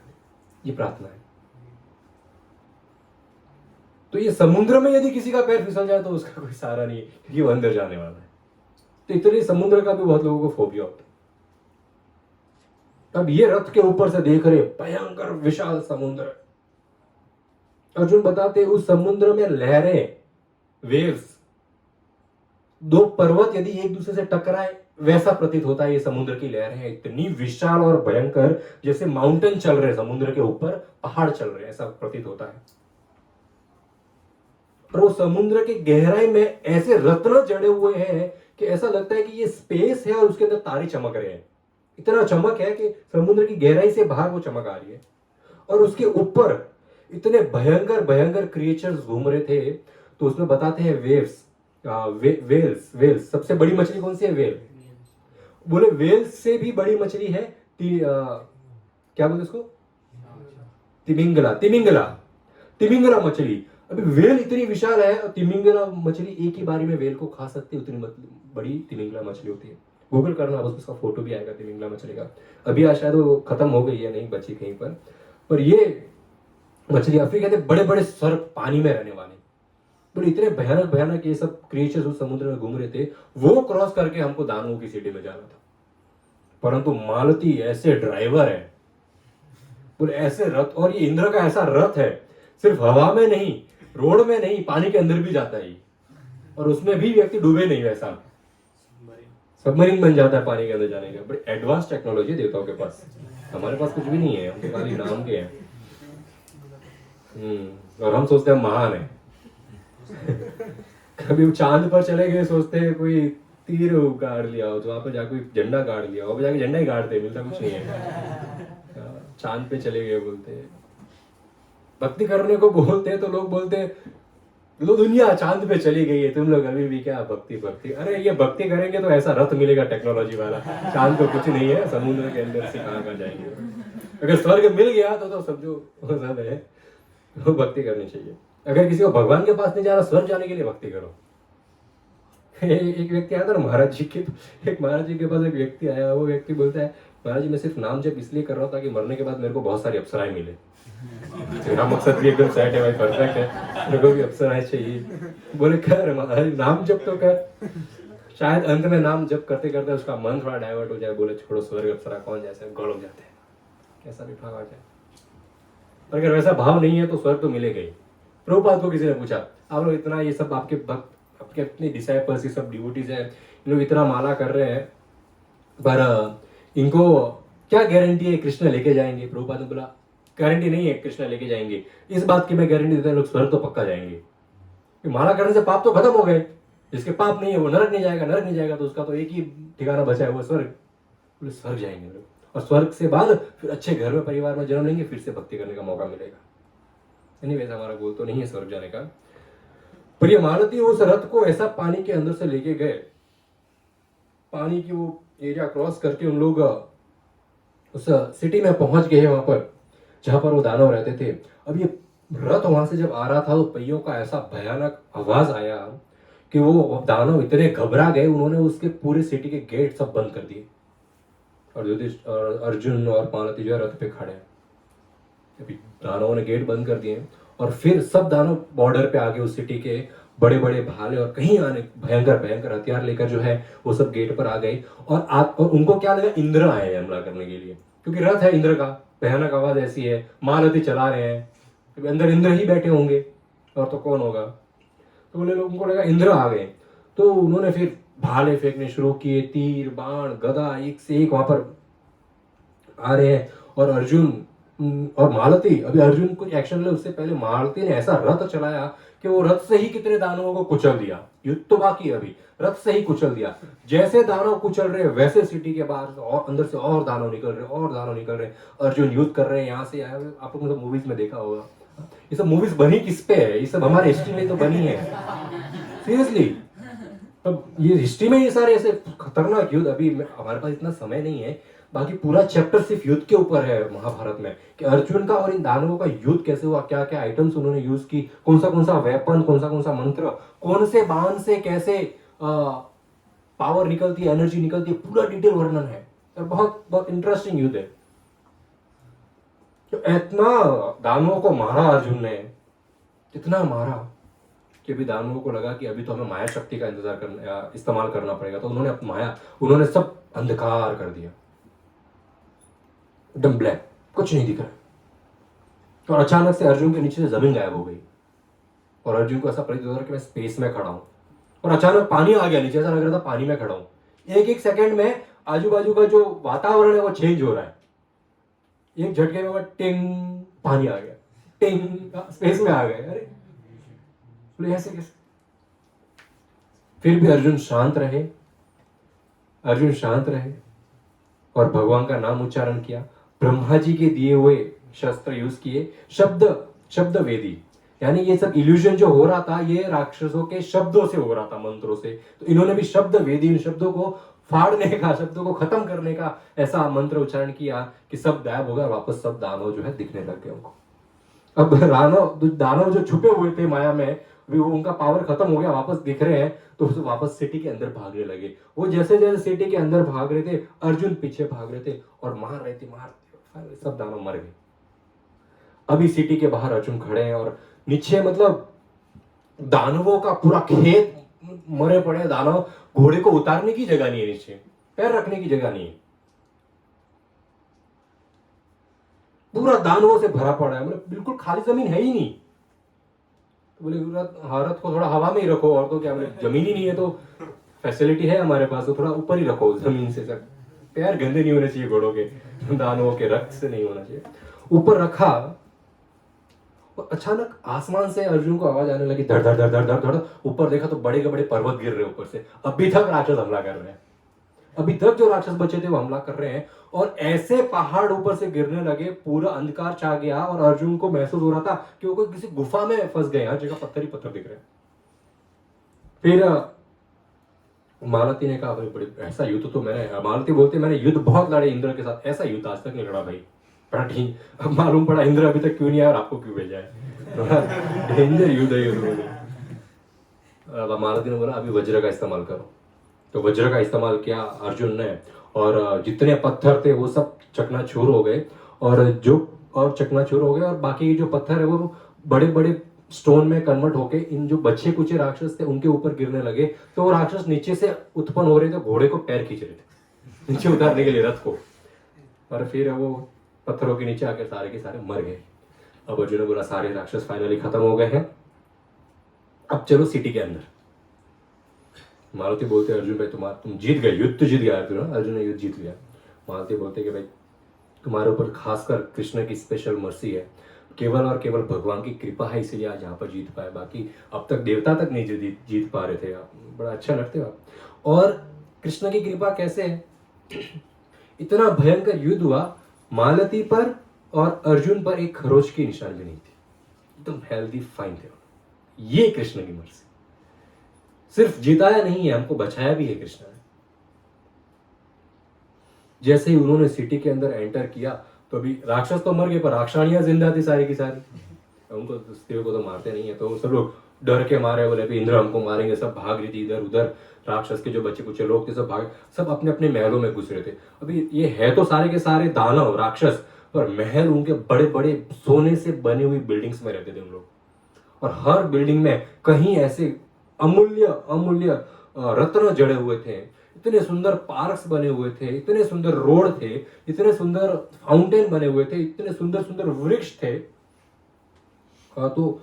ये प्रार्थना है। तो ये समुद्र में यदि किसी का पैर फिसल जाए तो उसका कोई सहारा नहीं है, क्योंकि वो अंदर जाने वाला है। तो इतने समुद्र का भी बहुत लोगों को फोबिया होता है। अब ये रथ के ऊपर से देख रहे भयंकर विशाल समुद्र, अर्जुन बताते उस समुद्र में लहरें, वेव्स, दो पर्वत यदि एक दूसरे से टकराए वैसा प्रतीत होता है। ये समुद्र की लहरें हैं इतनी विशाल और भयंकर, जैसे माउंटेन चल रहे समुद्र के ऊपर, पहाड़ चल रहे, ऐसा प्रतीत होता है। और वो समुद्र की गहराई में ऐसे रत्न जड़े हुए हैं कि ऐसा लगता है कि ये स्पेस है और उसके अंदर तारे चमक रहे हैं। इतना चमक है कि समुद्र की गहराई से बाहर वो चमक आ रही है। और उसके ऊपर इतने भयंकर भयंकर क्रिएचर्स घूम रहे थे। तो उसमें बताते हैं वेव्स, वेल्स, वेल्स सबसे बड़ी मछली कौन सी है? वेल। बोले वेल्स से भी बड़ी मछली है क्या बोलते उसको? तिमिंगला। तिमिंगला, तिमिंगला मछली। अभी वेल इतनी विशाल है और तिमिंगला मछली एक ही बारी में वेल को खा सकती है, उतनी बड़ी तिमिंगला मछली होती है। गूगल करना, बस उसका फोटो भी आएगा तिमिंगला मछली का। अभी आज शायद वो खत्म हो गई है, नहीं बची कहीं पर ये मछली अफ्रीका के बड़े बड़े सर्प पानी में रहने वाले, पर इतने भयानक भयानक ये सब क्रिएचर्स उस समुद्र में घूम रहे थे। वो क्रॉस करके हमको दानवों की सिटी में जाना था, परंतु मालती ऐसे ड्राइवर है, बोले ऐसे रथ, और ये इंद्र का ऐसा रथ है, सिर्फ हवा में नहीं, रोड में नहीं, पानी के अंदर भी जाता है। और उसमें भी व्यक्ति डूबे नहीं, वैसा सबमरीन बन जाता है पानी के अंदर जाने का। बड़ी एडवांस टेक्नोलॉजी देवताओं के पास, हमारे पास कुछ भी नहीं है, हम तो खाली नाम के हैं। और हम सोचते हैं महान है। कभी चांद पर चले गए, सोचते हैं कोई तीर गाड़ लिया हो, तो वहां पर जाके झंडा गाड़ लिया हो, जाके झंडा ही गाड़ते, मिलता कुछ नहीं है। चांद पे चले गए बोलते हैं, भक्ति करने को बोलते हैं तो लोग बोलते हैं लो दुनिया चांद पे चली गई है, तुम लोग अभी भी क्या भक्ति भक्ति। अरे ये भक्ति करेंगे तो ऐसा रथ मिलेगा टेक्नोलॉजी वाला, चांद तो कुछ नहीं है, समुद्र के अंदर से कहाँ जाएंगे। अगर स्वर्ग मिल गया तो समझो सब है, वो भक्ति करनी चाहिए। अगर किसी को भगवान के पास नहीं जाना, स्वर्ग जाने के लिए भक्ति करो। एक व्यक्ति आया था ना महाराज जी के, महाराज जी के पास एक व्यक्ति आया, वो व्यक्ति बोलता है महाराज जी मैं सिर्फ नाम जप इसलिए कर रहा हूँ ताकि मरने के बाद मेरे को बहुत सारी अप्सराएं मिले। मेरा मकसद भी एकदम सेट है भाई, परफेक्ट है, मेरे को भी अप्सराएं चाहिए। बोले कर महाराज नाम जप तो कर, शायद अंत में नाम जप करते करते उसका मन थोड़ा डाइवर्ट हो जाए। बोले छोड़ो, स्वर्ग अप्सरा कौन जैसे गौड़ हो जाते हैं, कैसा भी भाव आ जाए। और अगर वैसा भाव नहीं है तो स्वर्ग तो मिलेगा ही। प्रभुपाद को किसी ने पूछा, आप लोग इतना ये सब आपके भक्त, आपके अपने डिसाइपल्स, ये सब डिवोटीज हैं, इन लोग इतना माला कर रहे हैं, पर इनको क्या गारंटी है कृष्ण लेके जाएंगे? प्रभुपाद ने बोला गारंटी नहीं है कृष्ण लेके जाएंगे, इस बात की मैं गारंटी देता हूं लोग स्वर्ग तो पक्का जाएंगे। माला करने से पाप तो खत्म हो गए, जिसके पाप नहीं है वो नरक नहीं जाएगा, नरक नहीं जाएगा तो उसका तो एक ही ठिकाना बचा है, वो स्वर्ग। बोले स्वर्ग जाएंगे लोग, और स्वर्ग से बाद फिर अच्छे घर में परिवार में जन्म लेंगे, फिर से भक्ति करने का मौका मिलेगा। नहीं वैसा हमारा गोल तो नहीं है स्वर्ग जाने का। पर ये मालती उस रथ को ऐसा पानी के अंदर से लेके गए, पानी की वो एरिया क्रॉस करके उन लोग उस सिटी में पहुंच गए, वहां पर जहां पर वो दानव रहते थे। अब ये रथ वहां से जब आ रहा था तो पहियों का ऐसा भयानक आवाज आया कि वो दानव इतने घबरा गए, उन्होंने उसके पूरे सिटी के गेट सब बंद कर दिए। और अर्जुन और मालती जो रथ पे खड़े हैं, अभी दानवों ने गेट बंद कर दिए और फिर सब दानव बॉर्डर पे आगे उस सिटी के बड़े बड़े भाले और कहीं आने भयंकर भयंकर हथियार लेकर जो है वो सब गेट पर आ गए। और उनको क्या लगा इंद्र आए हैं हमला करने के लिए, क्योंकि रथ है इंद्र का, भयानक आवाज ऐसी है, मालती चला रहे हैं, तो अंदर इंद्र ही बैठे होंगे और तो कौन होगा। तो बोले लोगों को लगा इंद्र आ गए, तो उन्होंने फिर भाले फेंकने शुरू किए, तीर बाण गदा एक से एक वहां पर आ रहे हैं। और अर्जुन और मालती अभी अर्जुन को एक्शन ले, उससे पहले मालती ने ऐसा रथ चलाया कि वो रथ से ही कितने दानवों को कुचल दिया। युद्ध तो बाकी है अभी, रथ से ही कुचल दिया। जैसे दानव कुचल रहे हैं वैसे सिटी के बाहर से और अंदर से और दानव निकल रहे, और दानव निकल रहे। अर्जुन युद्ध कर रहे हैं, यहाँ से आया। आप लोगों ने मूवीज में देखा होगा, ये सब मूवीज बनी किस पे है? ये सब हमारे हिस्ट्री में तो बनी है, सीरियसली। तो ये हिस्ट्री में ये सारे ऐसे खतरनाक युद्ध, अभी हमारे पास इतना समय नहीं है, बाकी पूरा चैप्टर सिर्फ युद्ध के ऊपर है महाभारत में, कि अर्जुन का और इन दानवों का युद्ध कैसे हुआ, क्या क्या आइटम्स उन्होंने यूज की, कौन सा वेपन, कौन सा मंत्र, कौन से बाण से कैसे पावर निकलती है, एनर्जी निकलती है, पूरा डिटेल वर्णन है। और बहुत बहुत इंटरेस्टिंग युद्ध है। तो इतना दानवों को मारा अर्जुन ने, इतना मारा कि अभी दानवों को लगा कि अभी तो हमें माया शक्ति का इस्तेमाल करना पड़ेगा। तो उन्होंने सब अंधकार कर दिया, एकदम ब्लैक, कुछ नहीं दिख रहा। और अचानक से अर्जुन के नीचे से जमीन गायब हो गई और अर्जुन को ऐसा प्रतीत हो रहा कि मैं स्पेस में खड़ा हूं। और अचानक पानी आ गया नीचे, ऐसा लग रहा था पानी में खड़ा हूं। एक एक सेकंड में आजू बाजू का जो वातावरण है वो चेंज हो रहा है। एक झटके में टिंग, पानी आ गया, टिंग, स्पेस में आ गए। अरे बोले ऐसे कैसे? फिर भी अर्जुन शांत रहे और भगवान का नाम उच्चारण किया, ब्रह्मा जी के दिए हुए शस्त्र यूज किए, शब्द वेदी, यानी ये सब इल्यूजन जो हो रहा था ये राक्षसों के शब्दों से हो रहा था, मंत्रों से। तो इन्होंने भी शब्द वेदी, इन शब्दों को फाड़ने का, शब्दों को खत्म करने का ऐसा मंत्र उच्चारण किया कि सब गायब हो गया, वापस सब दानव जो है दिखने लग गए उनको। अब दानव जो छुपे हुए थे माया में, वो उनका पावर खत्म हो गया, वापस दिख रहे हैं, तो वापस सिटी के अंदर भागने लगे। वो जैसे जैसे सिटी के अंदर भाग रहे थे, अर्जुन पीछे भाग रहे थे और मार रहे थे, सब दानव मर गए। अभी सिटी के बाहर अर्जुन खड़े हैं और नीचे मतलब दानवों का पूरा खेत मरे पड़े दानव, घोड़े को उतारने की जगह नहीं है, नीचे पैर रखने की जगह नहीं है, पूरा दानवों से भरा पड़ा है, मतलब बिल्कुल खाली जमीन है ही नहीं। तो बोले रथ को थोड़ा हवा में ही रखो, और तो क्या, बोले जमीन ही नहीं है तो फैसिलिटी है हमारे पास, तो थोड़ा ऊपर ही रखो जमीन से, सर पैर गंदे नहीं होने चाहिए घोड़ों के, दानवों के रक्त से नहीं होना चाहिए। ऊपर रखा और अचानक आसमान से अर्जुन को आवाज आने लगी, धड़ धड़ धड़ धड़ धड़ धड़। ऊपर देखा तो बड़े के बड़े पर्वत गिर रहे ऊपर से। अभी तक राक्षस हमला कर रहे हैं, अभी तक जो राक्षस बचे थे वो हमला कर रहे हैं, और ऐसे पहाड़ ऊपर से गिरने लगे, पूरा अंधकार छा गया और अर्जुन को महसूस हो रहा था कि वो कोई किसी गुफा में फंस गए, हर जगह पत्थर ही पत्थर दिख रहे हैं। फिर मालती ने कहा, भाई बड़ी ऐसा युद्ध तो मालती बोलते मैंने युद्ध बहुत लड़े इंद्र के साथ, ऐसा युद्ध आज तक नहीं लड़ा भाई, बड़ा ठीक। अब मालूम पड़ा इंद्र अभी तक क्यों नहीं आया और आपको क्यों भेजा है, डेंजर युद्ध है युद्ध। मालती ने बोला अभी वज्र का इस्तेमाल करो। तो वज्र का इस्तेमाल किया अर्जुन ने, और जितने पत्थर थे वो सब चकनाचूर हो गए, और चकनाचूर हो गए, और बाकी जो पत्थर है वो बड़े बड़े स्टोन में कन्वर्ट होके इन जो बच्चे कुचे राक्षस थे उनके ऊपर गिरने लगे। तो वो राक्षस नीचे से उत्पन्न हो रहे थे, घोड़े को पैर खींच रहे थे नीचे उतारने के लिए रथ को, और फिर वो पत्थरों के नीचे आकर सारे के सारे मर गए। अब अर्जुन ने बोला सारे राक्षस फाइनली खत्म हो गए हैं, अब चलो सिटी के अंदर। मारुति बोलते अर्जुन भाई तुम जीत गए, युद्ध जीत गया अर्जुन। अर्जुन ने युद्ध जीत लिया। मारुति बोलते कि भाई तुम्हारे ऊपर खासकर कृष्ण की स्पेशल मर्सी है, केवल और केवल भगवान की कृपा है इसलिए आज यहाँ पर जीत पाए, बाकी अब तक देवता तक नहीं जीत पा रहे थे आप, बड़ा अच्छा लड़ते हो आप। और कृष्ण की कृपा कैसे है, इतना भयंकर युद्ध हुआ, मालती पर और अर्जुन पर एक खरोच की निशान भी नहीं थी, एकदम हेल्दी फाइन थे। ये कृष्ण की मर्जी, सिर्फ जिताया नहीं है, हमको बचाया भी है कृष्ण ने। जैसे ही उन्होंने सिटी के अंदर एंटर किया तो अभी राक्षस तो मर गए पर राक्षाणियां जिंदा थी सारी की सारी। उनको स्त्रियों को तो मारते नहीं है, तो सब लोग डर के मारे, बोले अभी इंद्र हमको मारेंगे, सब भाग रही थी इधर उधर। राक्षस के जो बच्चे कुछ लोग थे सब अपने अपने महलों में घुस रहे थे। अभी ये है तो सारे के सारे दानव राक्षस, पर महल उनके बड़े बड़े सोने से बनी हुई बिल्डिंग्स में रहते थे उन लोग, और हर बिल्डिंग में कहीं ऐसे अमूल्य अमूल्य रत्न जड़े हुए थे, इतने सुंदर पार्क्स बने हुए थे, इतने सुंदर रोड थे, इतने सुंदर फाउंटेन बने हुए थे, इतने सुंदर सुंदर वृक्ष थे। तो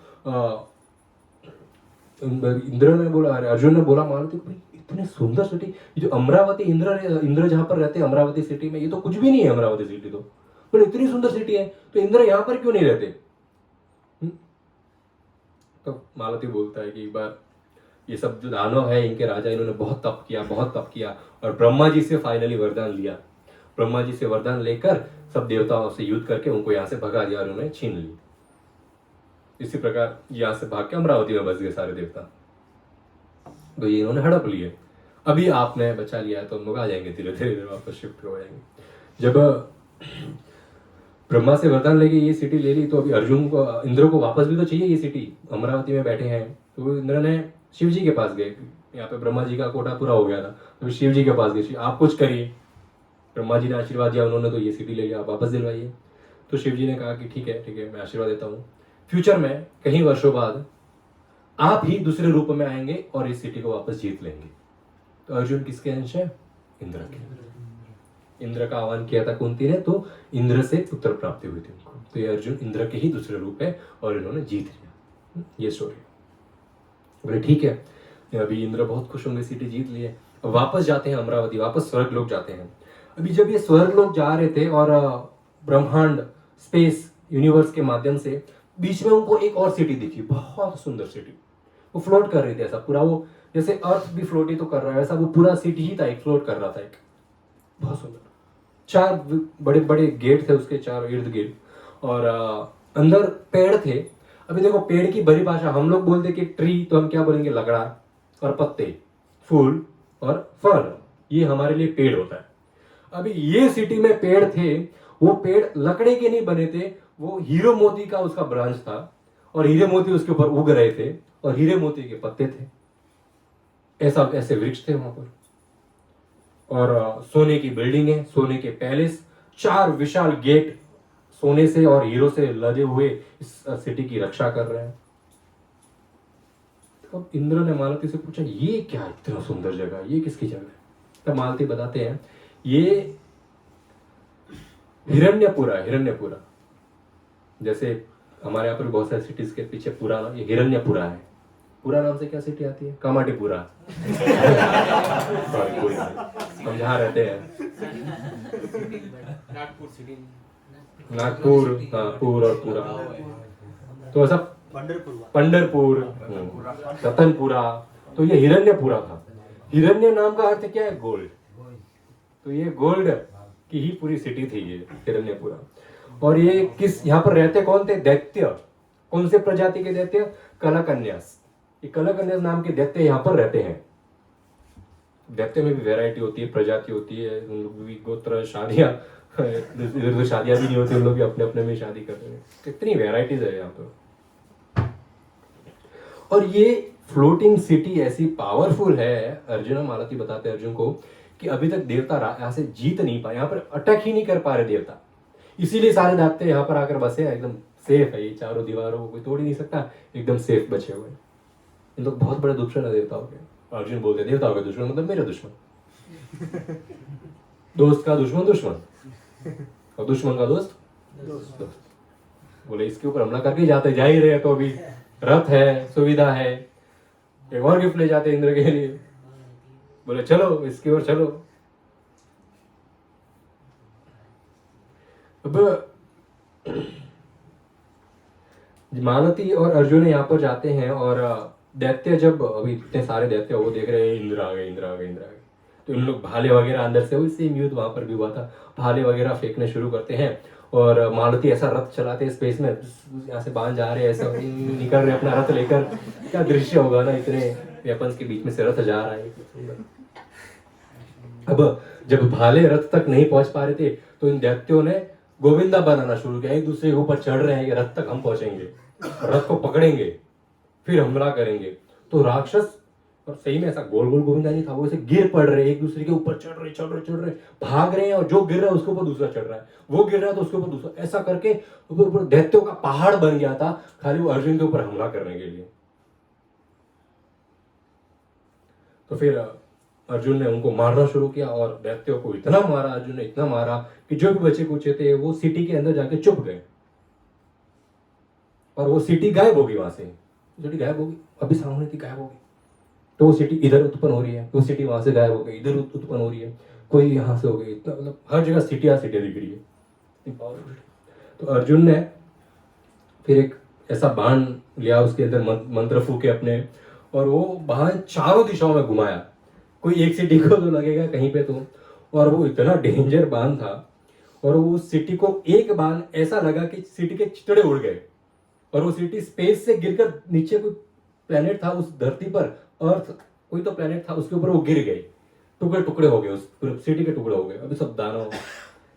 इंद्र ने बोला, अरे अर्जुन ने बोला मालती भाई इतने सुंदर सिटी, ये जो अमरावती इंद्र जहां पर रहते हैं अमरावती सिटी में, ये तो कुछ भी नहीं है अमरावती सिटी तो। बोले इतनी सुंदर सिटी है तो इंद्र यहाँ पर क्यों नहीं रहते? तो मालती बोलता है कि एक बार ये सब जो दानव है इनके राजा, इन्होंने बहुत तप किया और ब्रह्मा जी से फाइनली वरदान लिया। ब्रह्मा जी से वरदान लेकर सब देवताओं से युद्ध करके उनको यहाँ से भगा दिया और उन्हें छीन ली। इसी प्रकार यहाँ से भाग के अमरावती में बस गए सारे देवता। तो ये इन्होंने हड़प लिए। अभी आपने बचा लिया है तो हम लोग आ जाएंगे, धीरे धीरे वापस शिफ्ट हो जाएंगे। जब ब्रह्मा से वरदान लेके ये सिटी ले ली तो अभी अर्जुन को, इंद्र को वापस भी तो चाहिए ये सिटी। अमरावती में बैठे हैं तो इंद्र ने शिव जी के पास गए। यहाँ पे ब्रह्मा जी का कोटा पूरा हो गया था तो शिव जी के पास गए, आप कुछ करिए। ब्रह्मा जी ने आशीर्वाद दिया, उन्होंने तो ये सिटी ले लिया, आप वापस दिलवाइए। तो शिव जी ने कहा कि ठीक है मैं आशीर्वाद देता हूँ, फ्यूचर में कई वर्षों बाद आप ही दूसरे रूप में आएंगे और इस सिटी को वापस जीत लेंगे। तो अर्जुन किसके अंश है? इंद्र के। इंद्र का आह्वान किया था कुंती ने, तो इंद्र से पुत्र प्राप्ति हुई थी उनको। तो ये अर्जुन इंद्र के ही दूसरे रूप है और इन्होंने जीत लिया। ये स्टोरी। बोले ठीक है, अभी इंद्र बहुत खुश होंगे, सिटी जीत लिए। अब वापस जाते हैं अमरावती, वापस स्वर्ग लोग जाते हैं। अभी जब ये स्वर्ग लोग जा रहे थे और ब्रह्मांड, स्पेस, यूनिवर्स के माध्यम से बीच में उनको एक और सिटी दिखी, बहुत सुंदर सिटी। वो फ्लोट कर रही थी, ऐसा पूरा, वो जैसे अर्थ भी फ्लोट ही तो कर रहा है, ऐसा वो पूरा सिटी ही था, एक फ्लोट कर रहा था, एक बहुत सुंदर। 4 बड़े बड़े गेट थे उसके, 4 इर्द गिर्द, और अंदर पेड़ थे। अभी देखो, पेड़ की बड़ी भाषा हम लोग बोलते कि ट्री, तो हम क्या बोलेंगे? लगड़ा और पत्ते, फूल और फल, ये हमारे लिए पेड़ होता है। अभी ये सिटी में पेड़ थे, वो पेड़ लकड़े के नहीं बने थे, वो हीरे मोती का उसका ब्रांच था और हीरे मोती उसके ऊपर उग रहे थे और हीरे मोती के पत्ते थे। ऐसे वृक्ष थे वहां पर। और सोने की बिल्डिंग है, सोने के पैलेस, 4 विशाल गेट सोने से और हीरो से लदे हुए इस सिटी की रक्षा कर रहे हैं। तो इंद्र ने मालती से पूछा, ये क्या इतना सुंदर जगह, ये किसकी जगह है? तो मालती बताते हैं, ये हिरण्यपुरा। हिरण्यपुरा जैसे हमारे यहाँ पर बहुत सारे सिटीज के पीछे पुरा, ये हिरण्यपुरा है। पूरा नाम से क्या सिटी आती है? कामाटीपुरा। हम जहाँ रहते हैं नागपुर, पुर और पूरा, तो ऐसा पंढरपुर, रतनपुरा, तो ये हिरण्यपुरा था। हिरण्य नाम का अर्थ क्या है? गोल्ड। तो ये गोल्ड की ही पूरी सिटी थी ये हिरण्यपुरा। और ये किस, यहाँ पर रहते कौन थे? दैत्य। कौन से प्रजाति के दैत्य? कलाकन्यास। ये कलाकन्यास नाम के दैत्य यहाँ पर रहते हैं। दैत्य में भी वैरायटी होती है, प्रजाति होती है, उन लोग भी गोत्र, शादियां, इधर तो शादियां भी नहीं होती, उन लोग भी अपने अपने में शादी करते हैं। कितनी वैराइटीज है यहाँ पर। और ये फ्लोटिंग सिटी ऐसी पावरफुल है, अर्जुन, मालती बताते हैं अर्जुन को, कि अभी तक देवता यहाँ से जीत नहीं पाए, यहाँ पर अटैक ही नहीं कर पा रहे देवता। इसीलिए सारे दैत्य यहाँ पर आकर बसे हैं, एकदम सेफ है। ये चारों दीवारों को कोई तोड़ ही नहीं सकता, एकदम सेफ बचे हुए। इन लोग बहुत बड़े दुश्मन है देवताओं के। अर्जुन बोलते हैं देवताओं के दुश्मन मतलब मेरे दुश्मन। दोस्त का दुश्मन दुश्मन और दुश्मन का दोस्त दोस्त। बोले इसके ऊपर हमला करके जाते, जा ही रहे, तो अभी रथ है, सुविधा है, एक और गिफ्ट ले जाते इंद्र के लिए। बोले चलो इसकी ओर चलो। अब मालती और अर्जुन यहाँ पर जाते हैं और दैत्य, जब अभी इतने सारे दैत्य वो देख रहे हैं इंद्र आ गए, इंद्र आ गए, इंद्र आ गए, तो इन लोग भाले वगैरह अंदर से, वही सेम युद्ध वहां पर भी हुआ था, भाले वगैरह फेंकने शुरू करते हैं। और मालती ऐसा रथ चलाते हैं स्पेस में, यहाँ से बांध जा रहे हैं, ऐसा निकल रहे अपना रथ लेकर। क्या दृश्य होगा ना, इतने वेपन्स के बीच में से रथ जा रहा है। अब जब भाले रथ तक नहीं पहुंच पा रहे थे तो इन दैत्यों ने गोविंदा बनाना शुरू किया, एक दूसरे के ऊपर चढ़ रहे हैं कि रथ तक हम पहुंचेंगे, रथ को पकड़ेंगे, फिर हमला करेंगे। तो राक्षस, और सही में ऐसा गोल गोल गोविंदा नहीं था, वो ऐसे गिर पड़ रहे, एक दूसरे के ऊपर चढ़ रहे, भाग रहे हैं, और जो गिर रहा है उसके ऊपर दूसरा चढ़ रहा है, वो गिर रहा है तो उसके ऊपर दूसरा, ऐसा करके ऊपर दैत्यों का पहाड़ बन गया था, खाली वो अर्जुन के ऊपर हमला करने के लिए। तो फिर अर्जुन ने उनको मारना शुरू किया और दैत्यों को इतना मारा, अर्जुन ने इतना मारा कि जो भी बचे कुचे थे वो सिटी के अंदर जाके चुप गए और वो सिटी गायब होगी। वहां से सिटी गायब होगी, अभी सामने थी, गायब होगी। तो वो सिटी इधर उत्पन्न हो रही है, वो सिटी वहां से गायब हो गई, इधर उत्पन्न हो रही है, कोई यहाँ से हो गई, मतलब हर जगह सिटियां दिख रही है। तो अर्जुन ने फिर एक ऐसा बाण लिया, उसके अंदर मंत्र फूके अपने, और वो बाण चारों दिशाओं में घुमाया। कोई एक सिटी को तो लगेगा कहीं पे तो, और वो इतना डेंजर बाण था, और वो सिटी को एक बाण ऐसा लगा कि सिटी के चितड़े उड़ गए, और वो सिटी स्पेस से गिरकर नीचे कोई प्लेनेट था उस धरती पर, अर्थ कोई तो प्लेनेट था, उसके ऊपर वो गिर गए, टुकड़े टुकड़े हो गए, उस पूरे सिटी के टुकड़े हो गए। अभी सब दानव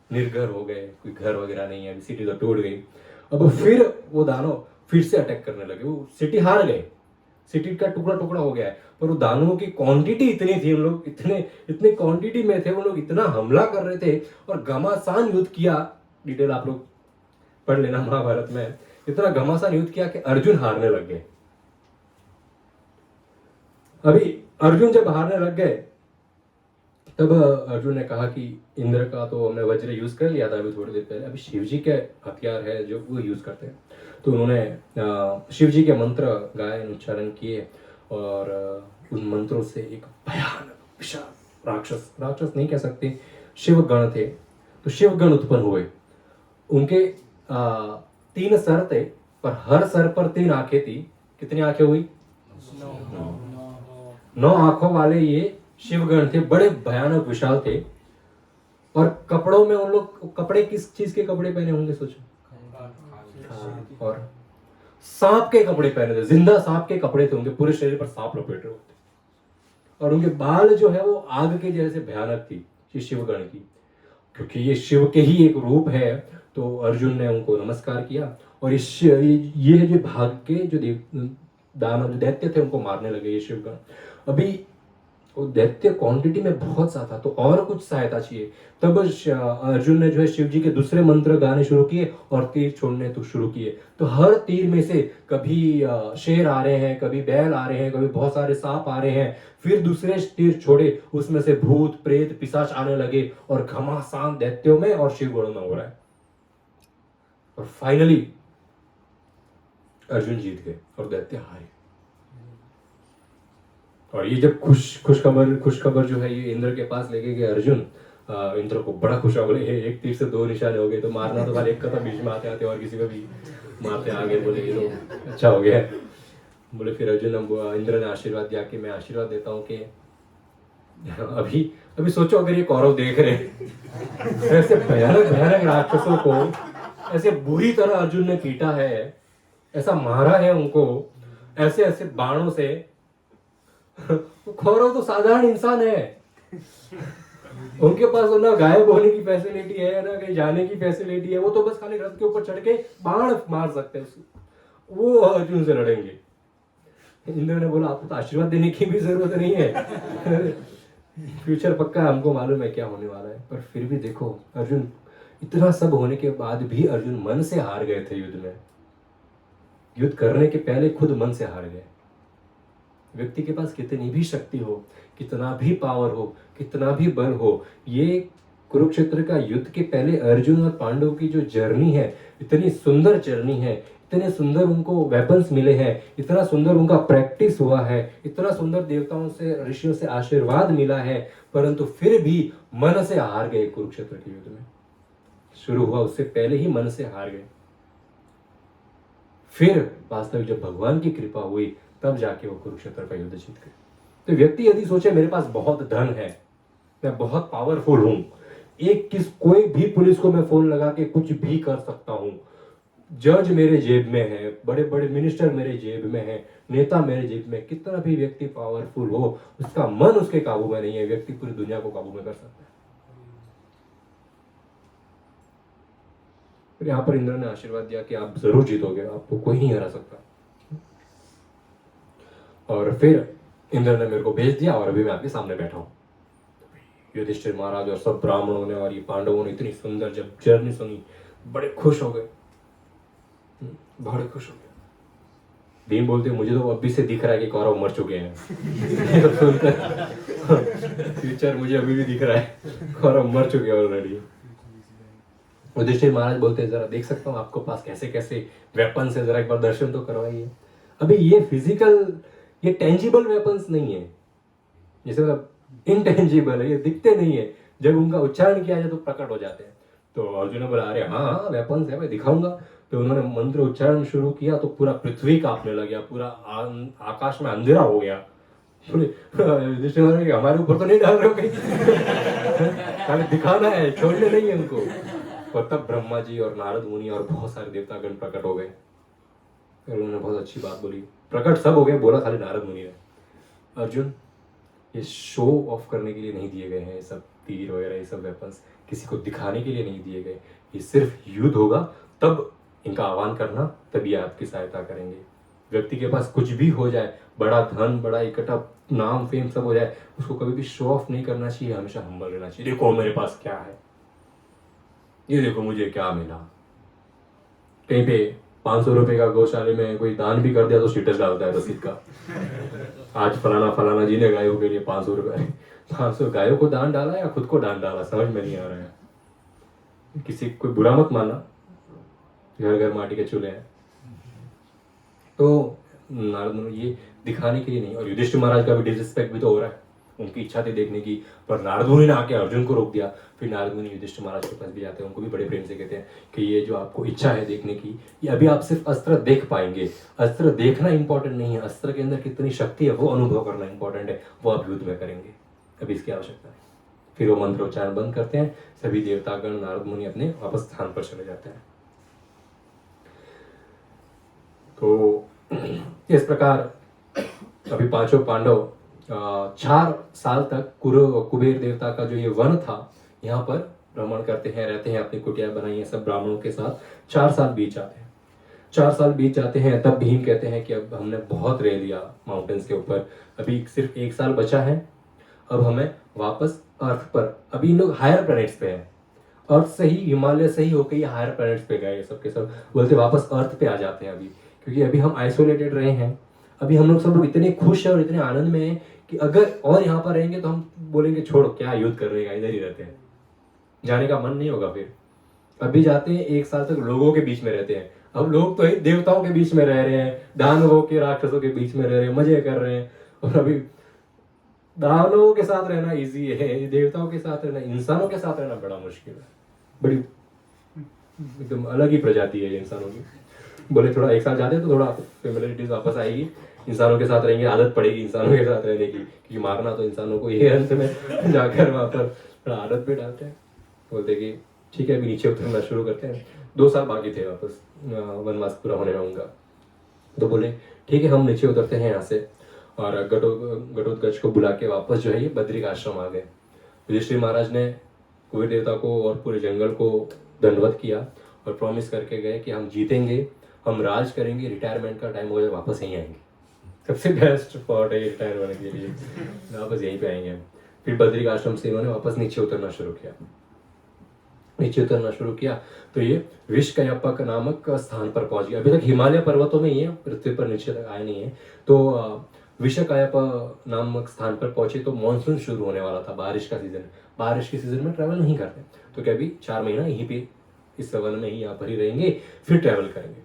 निर्घर हो गए, कोई घर वगैरह नहीं है, अभी सिटी तो टूट गई। अब फिर वो दानव फिर से अटैक करने लगे, वो सिटी हार गए, सिटी का टुकड़ा टुकड़ा हो गया है। पर वो दानवों की क्वांटिटी इतनी थी, उन लोग इतने क्वांटिटी में थे, उन लोग इतना हमला कर रहे थे और घमासान युद्ध किया। डिटेल आप लोग पढ़ लेना महाभारत में। इतना घमासान युद्ध किया कि अर्जुन हारने लग गए। अभी अर्जुन जब हारने लग गए, तब अर्जुन ने कहा कि इंद्र का तो हमने वज्र यूज कर लिया था अभी थोड़ी देर पहले, अभी शिव जी के हथियार है जो वो यूज करते हैं। तो उन्होंने शिव जी के मंत्र गायन उच्चारण किए, और उन मंत्रों से एक भयानक विशाल राक्षस नहीं कह सकते, शिव गण थे, तो शिव गण उत्पन्न हुए। उनके 3 सर थे, पर हर सर पर 3 आंखें थी। कितनी आंखें हुई? 9 आंखों वाले ये शिवगण थे, बड़े भयानक विशाल थे। और कपड़ों में उन लोग, कपड़े किस चीज के कपड़े पहने होंगे सोचो? और सांप के कपड़े पहने थे, जिंदा सांप के कपड़े थे उनके, पूरे शरीर पर सांप लपेटे हुए थे। और उनके बाल जो है वो आग के जैसे भयानक थी ये शिवगण की। क्योंकि ये शिव के ही एक रूप है, तो अर्जुन ने उनको नमस्कार किया, और ये जो भाग के जो दानव जो दैत्य थे उनको मारने लगे ये शिवगण। अभी वो दैत्य क्वांटिटी में बहुत सा था, तो और कुछ सहायता चाहिए। तब अर्जुन ने जो है शिव जी के दूसरे मंत्र गाने शुरू किए और तीर छोड़ने तो शुरू किए। तो हर तीर में से कभी शेर आ रहे हैं, कभी बैल आ रहे हैं, कभी बहुत सारे सांप आ रहे हैं। फिर दूसरे तीर छोड़े, उसमें से भूत प्रेत पिशाच आने लगे, और घमासान दैत्यों में और शिवगणों में हो रहा है। और फाइनली अर्जुन जीत गए और दैत्य हारे। और ये जब खुशखबर जो है ये इंद्र के पास लेके गए अर्जुन, इंद्र को बड़ा खुश हो, बोले एक तीर से 2 निशाने हो गए, तो मारना तो खाली एक का था, बीच में आते आते और किसी को भी मारते आगे, बोले ये तो अच्छा हो गया। बोले फिर अर्जुन इंद्र ने आशीर्वाद दिया कि मैं आशीर्वाद देता हूँ कि अभी सोचो अगर ये कौरव देख रहे ऐसे भयानक राक्षसों को ऐसे बुरी तरह अर्जुन ने पीटा है, ऐसा मारा है उनको ऐसे ऐसे बाणों से। कौरव तो साधारण इंसान है, उनके पास ना गायब होने की फैसिलिटी है, ना कहीं जाने की फैसिलिटी है, वो तो बस खाली रथ के ऊपर चढ़ के बाण मार सकते हैं, वो अर्जुन से लड़ेंगे। इंद्र ने बोला आपको तो आशीर्वाद देने की भी जरूरत नहीं है, फ्यूचर पक्का हमको मालूम है क्या होने वाला है। पर फिर भी देखो अर्जुन, इतना सब होने के बाद भी अर्जुन मन से हार गए थे युद्ध में। युद्ध करने के पहले खुद मन से हार गए। व्यक्ति के पास कितनी भी शक्ति हो, कितना भी पावर हो, कितना भी बल हो, ये कुरुक्षेत्र का युद्ध के पहले अर्जुन और पांडव की जो जर्नी है, इतनी सुंदर जर्नी है, इतने सुंदर उनको वेपन्स मिले हैं, इतना सुंदर उनका प्रैक्टिस हुआ है, इतना सुंदर देवताओं से ऋषियों से आशीर्वाद मिला है, परंतु फिर भी मन से हार गए। कुरुक्षेत्र के युद्ध में शुरू हुआ उससे पहले ही मन से हार गए। फिर वास्तविक जब भगवान की कृपा हुई तब जाके वो कुरुक्षेत्र का युद्ध जीत गए। तो व्यक्ति यदि सोचे मेरे पास बहुत धन है, मैं बहुत पावरफुल हूं, कोई भी पुलिस को मैं फोन लगा के कुछ भी कर सकता हूं, जज मेरे जेब में है, बड़े बड़े मिनिस्टर मेरे जेब में है, नेता मेरे जेब में, कितना भी व्यक्ति पावरफुल हो, उसका मन उसके काबू में नहीं है, व्यक्ति पूरी दुनिया को काबू में कर सकता है। फिर यहाँ पर इंद्र ने आशीर्वाद दिया कि आप जरूर जीतोगे, आपको कोई नहीं हरा सकता। और फिर इंद्र ने मेरे को भेज दिया और अभी मैं आपके सामने बैठा हूं। युधिष्ठिर महाराज और सब ब्राह्मणों ने और ये पांडवों ने इतनी सुंदर जब जर्नी सुनी, बड़े खुश हो गए, बड़े खुश हो गए। भीम बोलते मुझे तो अभी से दिख रहा है कि कौरव मर चुके हैं। फ्यूचर मुझे अभी भी दिख रहा है, कौरव मर चुके हैं ऑलरेडी। युधिष्ठिर महाराज बोलते जरा देख सकता हूँ आपको पास कैसे कैसे वेपन्स है, जरा एक बार दर्शन तो करवाइए। अभी ये फिजिकल, ये टेंजिबल वेपन्स नहीं है, जैसे मतलब इनटेंजिबल है, ये दिखते नहीं है, जब उनका उच्चारण किया जाए तो प्रकट हो जाते हैं। तो अर्जुन ने बोला अरे हाँ हाँ वेपन्स है भाई, दिखाऊंगा। तो उन्होंने मंत्र उच्चारण शुरू किया तो पूरा पृथ्वी कांपने लग गया, पूरा आकाश में अंधेरा हो गया। बोले युधिष्ठिर महाराज कि हमारे ऊपर तो नहीं डाल रहे हो कहीं खाली दिखाना है, छोड़ने नहीं है उनको। और तब ब्रह्मा जी और नारद मुनि और बहुत सारे देवतागण प्रकट हो गए। फिर उन्होंने बहुत अच्छी बात बोली, प्रकट सब हो गए, बोला खाली नारद मुनि ने, अर्जुन ये शो ऑफ करने के लिए नहीं दिए गए हैं ये सब तीर वगैरह, ये सब वेपन्स किसी को दिखाने के लिए नहीं दिए गए। ये सिर्फ युद्ध होगा तब इनका आह्वान करना, तभी आपकी सहायता करेंगे। व्यक्ति के पास कुछ भी हो जाए, बड़ा धन, बड़ा इकट्ठा नाम फेम सब हो जाए, उसको कभी भी शो ऑफ नहीं करना चाहिए, हमेशा हम्बल रहना चाहिए। देखो मेरे पास क्या है, ये देखो मुझे क्या मिला। कहीं पे 500 रुपए का गौशाले में कोई दान भी कर दिया तो स्टेटस डालता है रसीद का, आज फलाना फलाना जी ने गायों के लिए 500 रुपए, 500 गायों को दान डाला या खुद को दान डाला, समझ में नहीं आ रहा है। किसी कोई बुरा मत मानना, घर घर माटी के चूल्हे हैं। तो नारद मुनि ये दिखाने के लिए नहीं, और युधिष्ठिर महाराज का भी डिसरिस्पेक्ट भी तो हो रहा है, उनकी इच्छा थी देखने की, पर नारद मुनि ने आके अर्जुन को रोक दिया। फिर नारद मुनि युधिष्ठिर महाराज के पास भी जाते हैं, उनको भी बड़े प्रेम से कहते हैं कि ये जो आपको इच्छा है देखने की, ये अभी आप सिर्फ अस्त्र देख पाएंगे, अस्त्र देखना इंपॉर्टेंट नहीं है, अस्त्र के अंदर कितनी शक्ति है वो अनुभव करना इंपॉर्टेंट है, वो आप युद्ध में करेंगे, अभी इसकी आवश्यकता है। फिर वो मंत्रोच्चारण बंद करते हैं, सभी देवतागण नारद मुनि अपने वापस स्थान पर चले जाते हैं। तो इस प्रकार अभी पांचों पांडव 4 साल तक कुबेर देवता का जो ये वन था यहाँ पर भ्रमण करते हैं, रहते हैं, अपनी कुटिया बनाई है सब ब्राह्मणों के साथ। 4 साल बीत जाते हैं, 4 साल बीत जाते हैं। तब भीम कहते हैं कि अब हमने बहुत रह लिया माउंटेन्स के ऊपर, अभी सिर्फ 1 साल बचा है, अब हमें वापस अर्थ पर, अभी इन लोग हायर प्लैनेट्स पे हैं, अर्थ से ही, हिमालय से ही होकर ये हायर प्लैनेट्स पे गए, सब के सब बोलते वापस अर्थ पे आ जाते हैं अभी, क्योंकि अभी हम आइसोलेटेड रहे हैं, अभी हम लोग सब लोग इतने खुश हैं और इतने आनंद में हैं कि अगर और यहाँ पर रहेंगे तो हम बोलेंगे छोड़ो क्या युद्ध कर रहे हैं, इधर ही रहते हैं, जाने का मन नहीं होगा। फिर अभी जाते हैं, 1 साल तक लोगों के बीच में रहते हैं, अब लोग तो देवताओं के बीच में रह रहे हैं, दानवों के राक्षसों के बीच में रह रहे हैं, मजे कर रहे हैं। और अभी दानवों के साथ रहना इजी है, देवताओं के साथ रहना, इंसानों के साथ रहना बड़ा मुश्किल है, बड़ी एकदम अलग ही प्रजाति है ये इंसानों की। बोले थोड़ा 1 साल जाते हैं तो थोड़ा फेमिलिटीज वापस आएगी, इंसानों के साथ रहेंगे, आदत पड़ेगी इंसानों के साथ रहने की, क्योंकि मारना तो इंसानों को ये अंत में जाकर वहां पर थोड़ा आदत भी डालते हैं। बोलते कि ठीक है अभी नीचे उतरना शुरू करते हैं, 2 साल बाकी थे वापस वनवास पूरा होने में उनका। तो बोले ठीक है हम नीचे उतरते हैं यहाँ से, और घटोत्कच को बुला के वापस जो है ये बद्रिक आश्रम आ गए। युधिष्ठिर महाराज ने कुबेर देवता को और पूरे जंगल को दंडवत किया और प्रॉमिस करके गए कि हम जीतेंगे, हम राज करेंगे, रिटायरमेंट का टाइम हो जाए वापस यहीं आएंगे, सबसे बेस्ट स्पॉट है रिटायर होने के लिए, वापस यहीं पे आएंगे हम। फिर बद्रिक आश्रम से इन्होंने वापस नीचे उतरना शुरू किया, नीचे उतरना शुरू किया तो ये विषकयपक नामक स्थान पर पहुंच गया। अभी तक हिमालय पर्वतों में ही है, पृथ्वी पर नीचे तक आए नहीं है। तो विषकयप नामक स्थान पर पहुंचे तो मॉनसून शुरू होने वाला था, बारिश का सीजन, बारिश के सीजन में ट्रैवल नहीं करते, तो क्या अभी 4 महीना यहीं पे इस वन में ही यहाँ पर ही रहेंगे, फिर ट्रैवल करेंगे।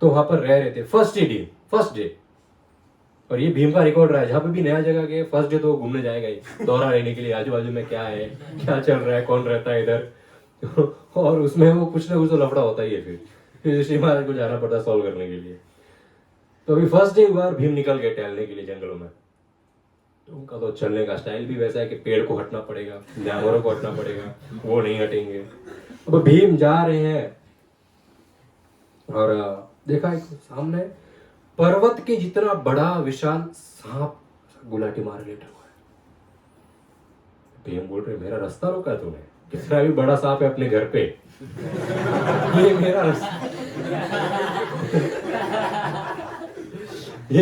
तो वहां पर रह रहे थे फर्स्ट डे, और ये भीम का रिकॉर्ड रहा है, जहाँ पे भी नया जगह गए फर्स्ट डे तो घूमने जाएगा ही, दौरा रहने के लिए, आजू बाजू में क्या है, क्या चल रहा है, कौन रहता है इधर और उसमें वो कुछ ना कुछ तो लफड़ा होता ही है। फिर श्री महाराज को जाना पड़ता है सॉल्व करने के लिए। तो अभी फर्स्ट डे हुआ, भीम निकल गए टहलने के लिए जंगलों में। तो उनका तो चलने का स्टाइल भी वैसा है कि पेड़ को हटना पड़ेगा, जानवरों को हटना पड़ेगा, वो नहीं हटेंगे। अब भीम जा रहे हैं और देखा एक सामने पर्वत के जितना बड़ा विशाल सांप गुलाटी मार लेटा हुआ है। भीम बोल रहे मेरा रास्ता रोका तूने, कितना भी बड़ा सांप है अपने घर पे, ये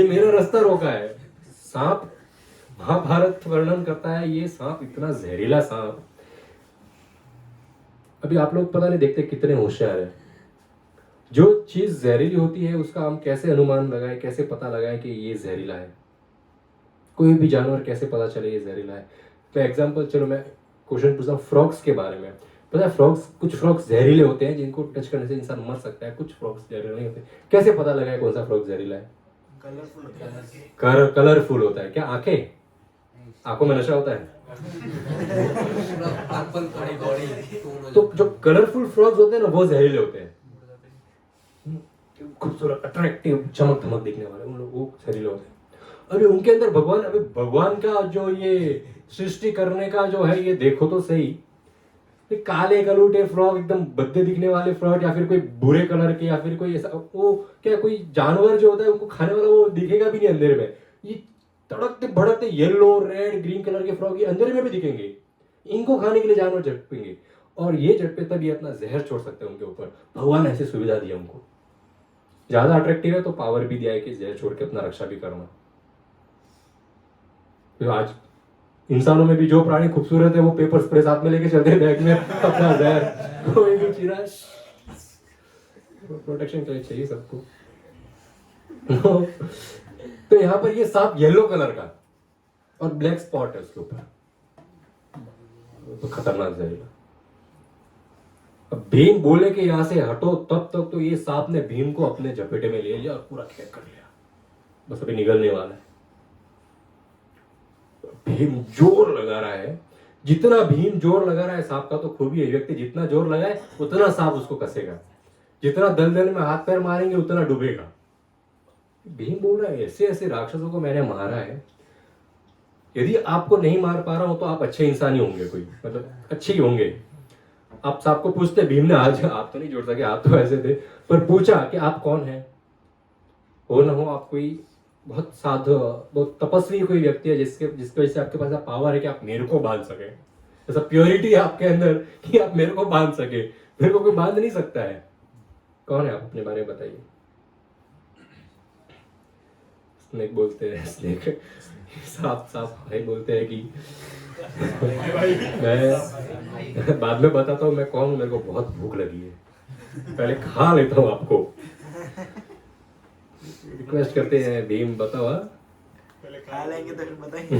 मेरा रास्ता रोका है। सांप, महाभारत वर्णन करता है ये सांप इतना जहरीला सांप। अभी आप लोग पता नहीं देखते कितने होशियार है, जो चीज जहरीली होती है उसका हम कैसे अनुमान लगाए, कैसे पता लगाए कि ये जहरीला है। कोई भी जानवर कैसे पता चले ये जहरीला है। तो एग्जांपल, चलो मैं क्वेश्चन पूछता हूँ फ्रॉग्स के बारे में। पता है फ्रॉग्स, कुछ फ्रॉग्स जहरीले होते हैं जिनको टच करने से इंसान मर सकता है, कुछ फ्रॉग्स जहरीले नहीं होते। कैसे पता लगाए कौन सा फ्रॉग जहरीला है? कलरफुल होता है। क्या आंखें, आंखों में नशा होता है? तो जो कलरफुल फ्रॉग्स होते हैं ना वो जहरीले होते हैं, खूबसूरत अट्रैक्टिव चमक धमक दिखने वाले उन लोग वो जहरीले होते हैं। अभी उनके अंदर भगवान का जो ये सृष्टि करने का जो है ये देखो तो सही, ये काले कलूटे फ्रॉग एकदम भद्दे दिखने वाले फ्रॉग, या फिर कोई बुरे कलर के, या फिर कोई ऐसा वो क्या कोई जानवर जो होता है उनको खाने वाला वो दिखेगा भी नहीं अंधेरे में। ये तड़कते भड़कते येलो रेड ग्रीन कलर के फ्रॉग ये अंधेरे में भी दिखेंगे, इनको खाने के लिए जानवर झटकेंगे, और ये झटपे तब ये अपना जहर छोड़ सकते हैं उनके ऊपर। भगवान ऐसी सुविधा दी है उनको, ज्यादा अट्रैक्टिव है तो पावर भी दिया है कि जहर छोड़ के अपना रक्षा भी करना। तो आज इंसानों में भी जो प्राणी खूबसूरत है वो पेपर स्प्रे साथ में लेके चलते हैं बैग में, अपना जहर कोई भी चीरा प्रोटेक्शन के लिए चाहिए सबको। तो यहाँ पर ये सांप येलो कलर का और ब्लैक स्पॉट है उसके ऊपर, तो खतरनाक जहरीला। अब भीम बोले कि यहां से हटो, तब तक तो ये सांप ने भीम को अपने झपेटे में ले लिया और पूरा कैद कर लिया, बस अभी निकलने वाला है। भीम जोर लगा रहा है, जितना भीम जोर लगा रहा है सांप का तो खूबी है, व्यक्ति जितना जोर लगाए उतना सांप उसको कसेगा, जितना दलदल में हाथ पैर मारेंगे उतना डूबेगा। भीम बोल रहा है ऐसे ऐसे राक्षसों को मैंने मारा है, यदि आपको नहीं मार पा रहा हूं तो आप अच्छे इंसान ही होंगे, कोई मतलब अच्छे ही होंगे। आप सांप को पूछते, भीम ने आज आप तो नहीं जोड़ सके, आप तो ऐसे थे, पर पूछा कि आप कौन है, हो ना हो आप कोई बहुत साधु बहुत तपस्वी कोई व्यक्ति है जिसके वजह से आपके पास पावर है कि आप मेरे को बांध सके, ऐसा प्योरिटी है आपके अंदर कि आप मेरे को बांध सके, मेरे को कोई बांध नहीं सकता है। कौन है आप, अपने बारे में बताइए। स्नेक बोलते हैं, स्नेक सांप भाई बोलते हैं कि मैं बाद में बताता हूँ मैं कौन हूँ, मेरे को बहुत भूख लगी है, पहले खा लेता हूँ आपको। रिक्वेस्ट करते हैं भीम बताओ, पहले खा लेंगे तो फिर बताएंगे।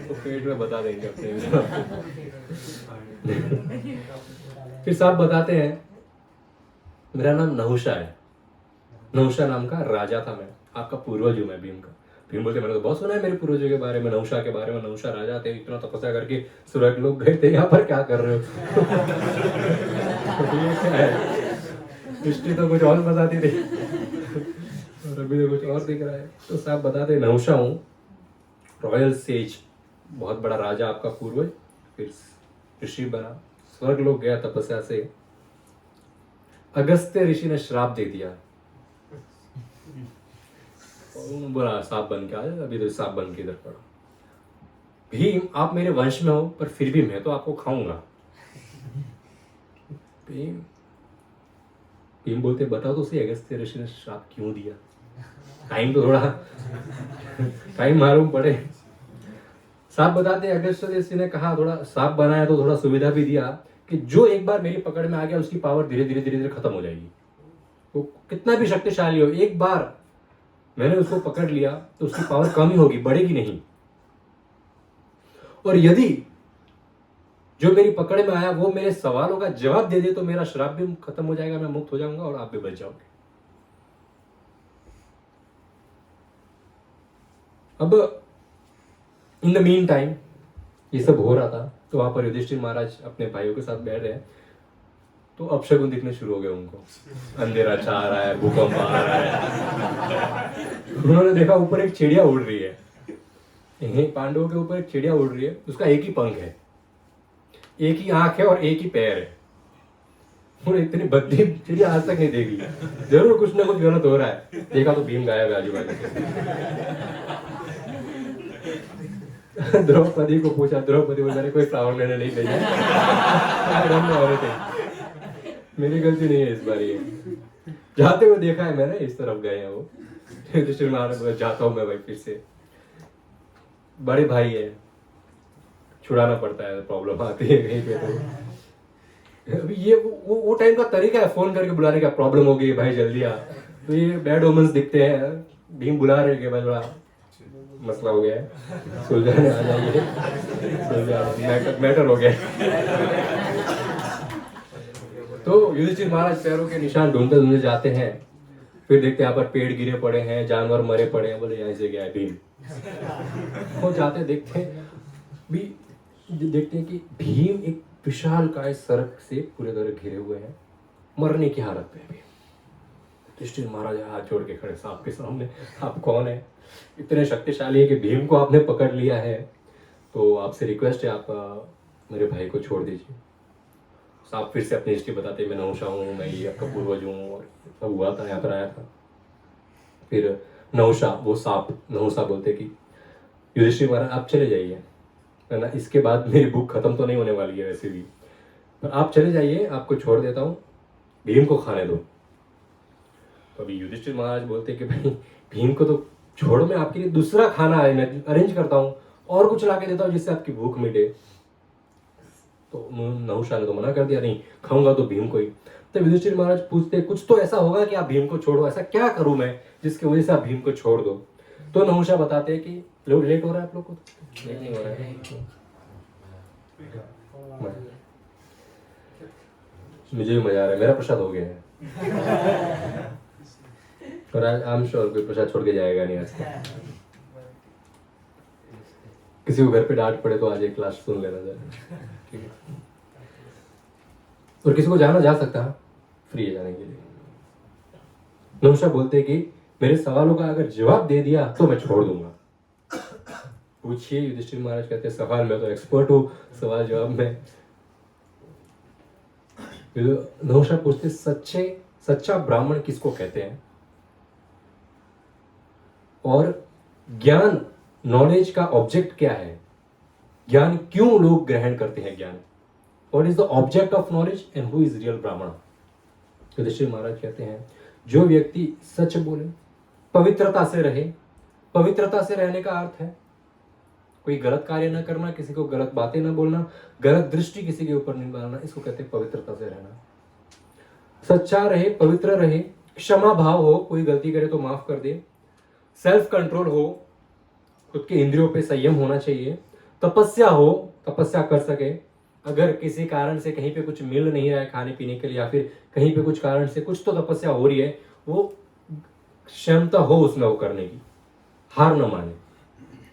तो पेट में बता देंगे अपने। फिर साहब बताते हैं मेरा नाम नहुषा है, नहुषा नाम का राजा था मैं, आपका पूर्वज हूं मैं भीम का। भीम बोलते मैंने तो बहुत सुना है मेरे पूर्वजों के बारे में, नहुषा के बारे में, नहुषा राजा थे, इतना तपस्या करके स्वर्ग लोग गए थे, यहाँ पर क्या कर रहे हो। ये क्या है, हिस्ट्री तो कुछ और बताती थी और अभी तो कुछ और दिख रहा है। तो साहब बताते नहुषा हूँ, रॉयल सेज, बहुत बड़ा राजा आपका पूर्वज, फिर ऋषि बना, स्वर्ग लोग गया तपस्या से, अगस्त्य ऋषि ने श्राप दे दिया, बोला सांप बन के आ जाए, अभी तो सांप बन के इधर पड़ा। भीम आप मेरे वंश में हो पर फिर भी मैं तो आपको खाऊंगा। भीम बोलते बताओ तो सही अगस्त्य ऋषि ने श्राप क्यों दिया, टाइम तो थोड़ा टाइम मालूम पड़े। सांप बताते अगस्त्य ऋषि ने कहा थोड़ा सांप बनाया तो थोड़ा सुविधा भी दिया कि जो एक बार मेरी पकड़ में आ गया उसकी पावर धीरे धीरे खत्म हो जाएगी, वो कितना भी शक्तिशाली हो, एक बार मैंने उसको पकड़ लिया तो उसकी पावर कम ही होगी, बढ़ेगी नहीं। और यदि जो मेरी पकड़ में आया वो मेरे सवालों का जवाब दे दे तो मेरा श्राप भी खत्म हो जाएगा, मैं मुक्त हो जाऊंगा और आप भी बच जाओगे। अब इन द मीन टाइम ये सब हो रहा था, तो वहां पर युधिष्ठिर महाराज अपने भाइयों के साथ बैठ रहे हैं, तो अपशगुन दिखने शुरू हो गए उनको, अंधेरा छा रहा है, भूकंप आ रहा है। उन्होंने देखा ऊपर एक चिड़िया उड़ रही है, पांडवों के ऊपर एक चिड़िया उड़ रही है, उसका एक ही पंख है, एक ही आंख है और एक ही पैर है। उन्हें इतनी भद्दी चिड़िया आज तक नहीं देखी, जरूर कुछ ना कुछ गलत हो रहा है। देखा तो भीम गायब है आजू बाजू से। द्रौपदी को पूछा, द्रौपदी बोल कोई फ्लावर मैंने नहीं भेजा, मेरी गलती नहीं है इस बार, ये जाते हुए देखा है मैंने, इस तरफ गए हैं वो। युधिष्ठिर महाराज जाता हूं मैं भाई, फिर से बड़े भाई है, छुड़ाना पड़ता है, प्रॉब्लम आती है कहीं पे। तो अभी ये वो टाइम का तरीका है फोन करके बुलाने का, प्रॉब्लम हो गई भाई जल्दी आ, तो ये बैड ओमेंस दिखते हैं, भीम बुला रहे कि भाई बड़ा मसला हो गया है, सुलझाने आ जाइए, मैटर हो गया। तो युधिष्ठिर महाराज पैरों के निशान ढूंढते ढूंढते जाते हैं, फिर देखते यहाँ पर पेड़ गिरे पड़े हैं, जानवर मरे पड़े हैं, बोले यहाँ से गया है भीम। वो जाते देखते हैं भी, देखते हैं कि भीम एक विशाल काय सड़क से पूरे तरह घिरे हुए हैं, मरने की हालत में भी। युधिष्ठिर महाराज हाथ जोड़ के खड़े सांप के सामने, आप कौन है? इतने शक्तिशाली है कि भीम को आपने पकड़ लिया है, तो आपसे रिक्वेस्ट है आप मेरे भाई को छोड़ दीजिए। सांप फिर से अपनी हिस्ट्री बताते, मैं नहुषा हूँ, मैं ये आपका पूर्वज हूँ, और सब हुआ था, यहाँ पर आया था। फिर नहुषा, वो सांप नहुषा बोलते कि युधिष्ठिर महाराज आप चले जाइए, है ना, इसके बाद मेरी बुक खत्म तो नहीं होने वाली है वैसे भी, पर आप चले जाइए, आपको छोड़ देता हूँ, भीम को खाने दो। तो अभी युधिष्ठिर महाराज बोलते कि भाई भीम को तो छोड़ो, मैं आपके लिए दूसरा खाना अरेंज करता हूँ और कुछ ला के देता हूँ जिससे आपकी भूख मिटे। तो नहुषा ने तो मना कर दिया, नहीं खाऊंगा तो भीम को ही। तो युधिष्ठिर महाराज पूछते कुछ तो ऐसा होगा कि आप भीम को छोड़ो, ऐसा क्या करूं मैं जिसकी वजह से आप भीम को छोड़ दो। तो नहुषा बताते हैं कि लोग लेट हो रहा है, आप लोग को लेट नहीं हो रहा है, मुझे भी मजा आ रहा है, मेरा प्रसाद हो गया है। और आज आई एम श्योर कोई प्रसाद छोड़ के जाएगा नहीं आज। किसी को घर पे डांट पड़े तो आज एक क्लास सुन लेना जरा, ठीक है। और किसी को जाना जा सकता है, फ्री है जाने के लिए। नहुषा बोलते कि मेरे सवालों का अगर जवाब दे दिया तो मैं छोड़ दूंगा। पूछिए, युधिष्ठिर महाराज कहते हैं सवाल में तो एक्सपर्ट हूं, सवाल जवाब में। नहुषा पूछते सच्चा ब्राह्मण किसको कहते हैं, और ज्ञान नॉलेज का ऑब्जेक्ट क्या है, ज्ञान क्यों लोग ग्रहण करते हैं ज्ञान, what is the object of knowledge and who is real ब्राह्मण। युधिष्ठिर महाराज कहते हैं जो व्यक्ति सच बोले, पवित्रता से रहे, पवित्रता से रहने का अर्थ है कोई गलत कार्य न करना, किसी को गलत बातें न बोलना, गलत दृष्टि किसी के ऊपर नहीं डालना, इसको कहते हैं पवित्रता से रहना। सच्चा रहे, पवित्र रहे, क्षमा भाव हो, कोई गलती करे तो माफ कर दे, सेल्फ कंट्रोल हो, खुद के इंद्रियों पे संयम होना चाहिए, तपस्या हो, तपस्या कर सके, अगर किसी कारण से कहीं पे कुछ मिल नहीं रहा है खाने पीने के लिए, या फिर कहीं पे कुछ कारण से कुछ तो तपस्या हो रही है, वो क्षमता हो उसमें वो करने की, हार न माने,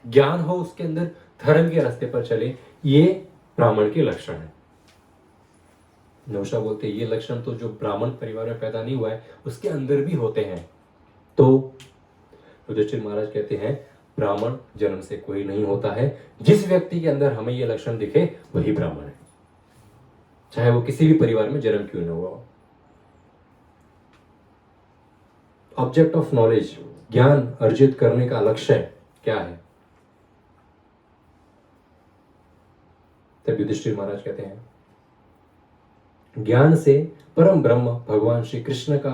ज्ञान हो उसके अंदर, धर्म के रास्ते पर चले, ये ब्राह्मण के लक्षण है। नहुषा बोलते ये लक्षण तो जो ब्राह्मण परिवार में पैदा नहीं हुआ है उसके अंदर भी होते हैं। तो युधिष्ठिर महाराज कहते हैं ब्राह्मण जन्म से कोई नहीं होता है, जिस व्यक्ति के अंदर हमें ये लक्षण दिखे वही ब्राह्मण है, चाहे वो किसी भी परिवार में जन्म क्यों न हुआ हो। ऑब्जेक्ट ऑफ नॉलेज, ज्ञान अर्जित करने का लक्ष्य क्या है। तब युधिष्ठिर महाराज कहते हैं ज्ञान से परम ब्रह्म भगवान श्री कृष्ण का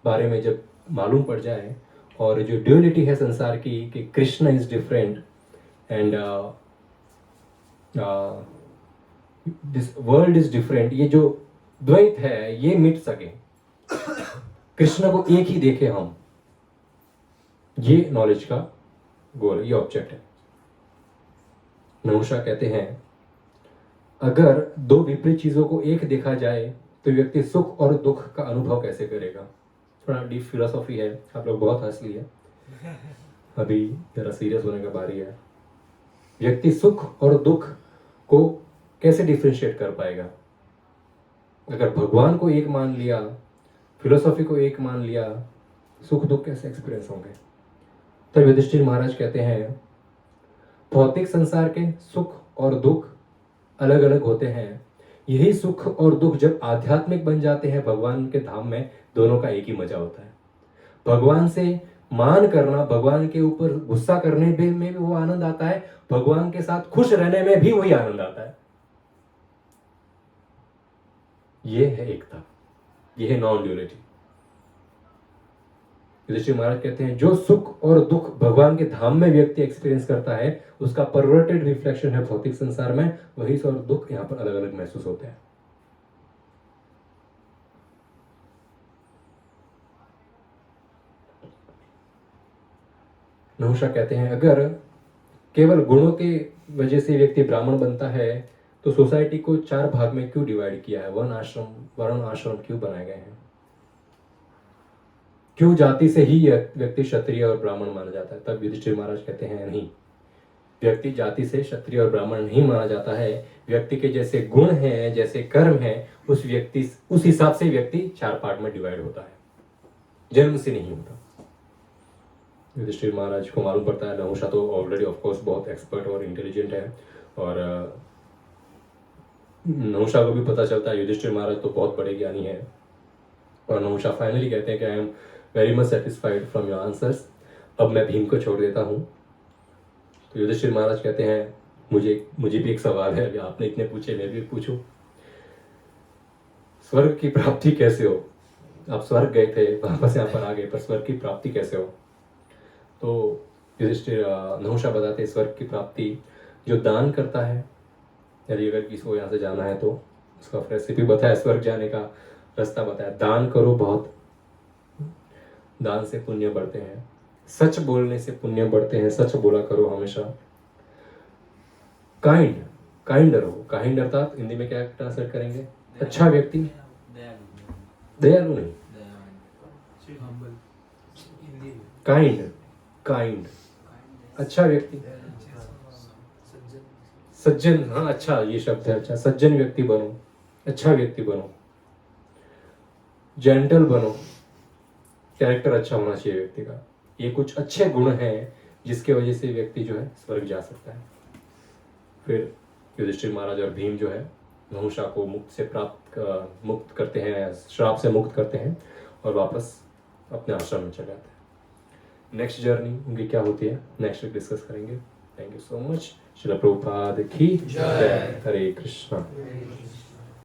बारे में जब मालूम पड़ जाए, और जो ड्यूअलिटी है संसार की कि Krishna is different and this world is different, ये जो द्वैत है ये मिट सके, कृष्ण को एक ही देखे हम, ये नॉलेज का गोल, ये ऑब्जेक्ट है। नहुषा कहते हैं अगर दो विपरीत चीजों को एक देखा जाए तो व्यक्ति सुख और दुख का अनुभव कैसे करेगा। थोड़ा डीप फिलोसॉफी है, आप लोग बहुत हंस लिए, अभी जरा सीरियस होने का बारी है। व्यक्ति सुख और दुख को कैसे डिफरेंशिएट कर पाएगा। अगर भगवान को एक मान लिया, फिलोसॉफी को एक मान लिया, सुख दुख कैसे एक्सपीरियंस होंगे। तब युधिष्ठिर महाराज कहते हैं भौतिक संसार के सुख और दुख अलग अलग होते हैं, यही सुख और दुख जब आध्यात्मिक बन जाते हैं भगवान के धाम में, दोनों का एक ही मजा होता है। भगवान से मान करना, भगवान के ऊपर गुस्सा करने में भी वो आनंद आता है, भगवान के साथ खुश रहने में भी वही आनंद आता है। ये है एकता, ये है नॉन ड्यूअलिटी। युधिष्ठिर महाराज कहते हैं जो सुख और दुख भगवान के धाम में व्यक्ति एक्सपीरियंस करता है उसका परवर्टेड रिफ्लेक्शन है भौतिक संसार में, वही सुख और दुख यहाँ पर अलग अलग महसूस होते हैं। नहुषा कहते हैं अगर केवल गुणों के वजह से व्यक्ति ब्राह्मण बनता है तो सोसाइटी को 4 भाग में क्यों डिवाइड किया है, वर्ण आश्रम क्यों बनाए गए हैं। क्यों जाति से ही यह व्यक्ति क्षत्रिय और ब्राह्मण माना जाता है? तब युधिष्ठिर महाराज कहते हैं नहीं, व्यक्ति जाति से क्षत्रिय और ब्राह्मण नहीं माना जाता है। व्यक्ति के जैसे गुण हैं, जैसे कर्म हैं, उस हिसाब से व्यक्ति 4 पार्ट में डिवाइड होता है, जन्म से नहीं होता। युधिष्ठिर महाराज को मालूम पड़ता है नहुषा तो ऑलरेडी ऑफ कोर्स बहुत एक्सपर्ट और इंटेलिजेंट है, और नहुषा को भी पता चलता है युधिष्ठिर महाराज तो बहुत बड़े ज्ञानी हैं। और नहुषा फाइनली कहते हैं कि I am very much satisfied from your answers, अब मैं भीम को छोड़ देता हूँ। तो युधिष्ठिर महाराज कहते हैं मुझे भी एक सवाल है, अभी आपने इतने पूछे मैं भी पूछूं, स्वर्ग की प्राप्ति कैसे हो? आप स्वर्ग गए थे, वापस यहाँ पर आ गए, पर स्वर्ग की प्राप्ति कैसे हो? तो युधिष्ठिर नहुषा बताते हैं स्वर्ग की प्राप्ति जो दान करता है, यदि अगर किसी को यहाँ से जाना है तो उसका रेसिपी बताया, स्वर्ग जाने का रास्ता बताया, दान करो बहुत, दान से पुण्य बढ़ते हैं, सच बोलने से पुण्य बढ़ते हैं, सच बोला करो हमेशा, काइंड रहो। काइंड अर्थात हिंदी में क्या ट्रांसलेट करेंगे? अच्छा व्यक्ति, दयालु नहीं, काइंड अच्छा व्यक्ति, सज्जन, हाँ अच्छा ये शब्द है, अच्छा सज्जन व्यक्ति बनो, अच्छा व्यक्ति बनो, जेंटल बनो, कैरेक्टर अच्छा होना चाहिए व्यक्ति का। ये कुछ अच्छे गुण हैं जिसके वजह से व्यक्ति जो है स्वर्ग जा सकता है। फिर युधिष्ठिर महाराज और भीम जो है नहुषा को मुक्त करते हैं, श्राप से मुक्त करते हैं और वापस अपने आश्रम में चले जाते हैं। नेक्स्ट जर्नी उनकी क्या होती है नेक्स्ट वीक डिस्कस करेंगे। Thank you so much. Srila Prabhupada की जय। हरे कृष्णा।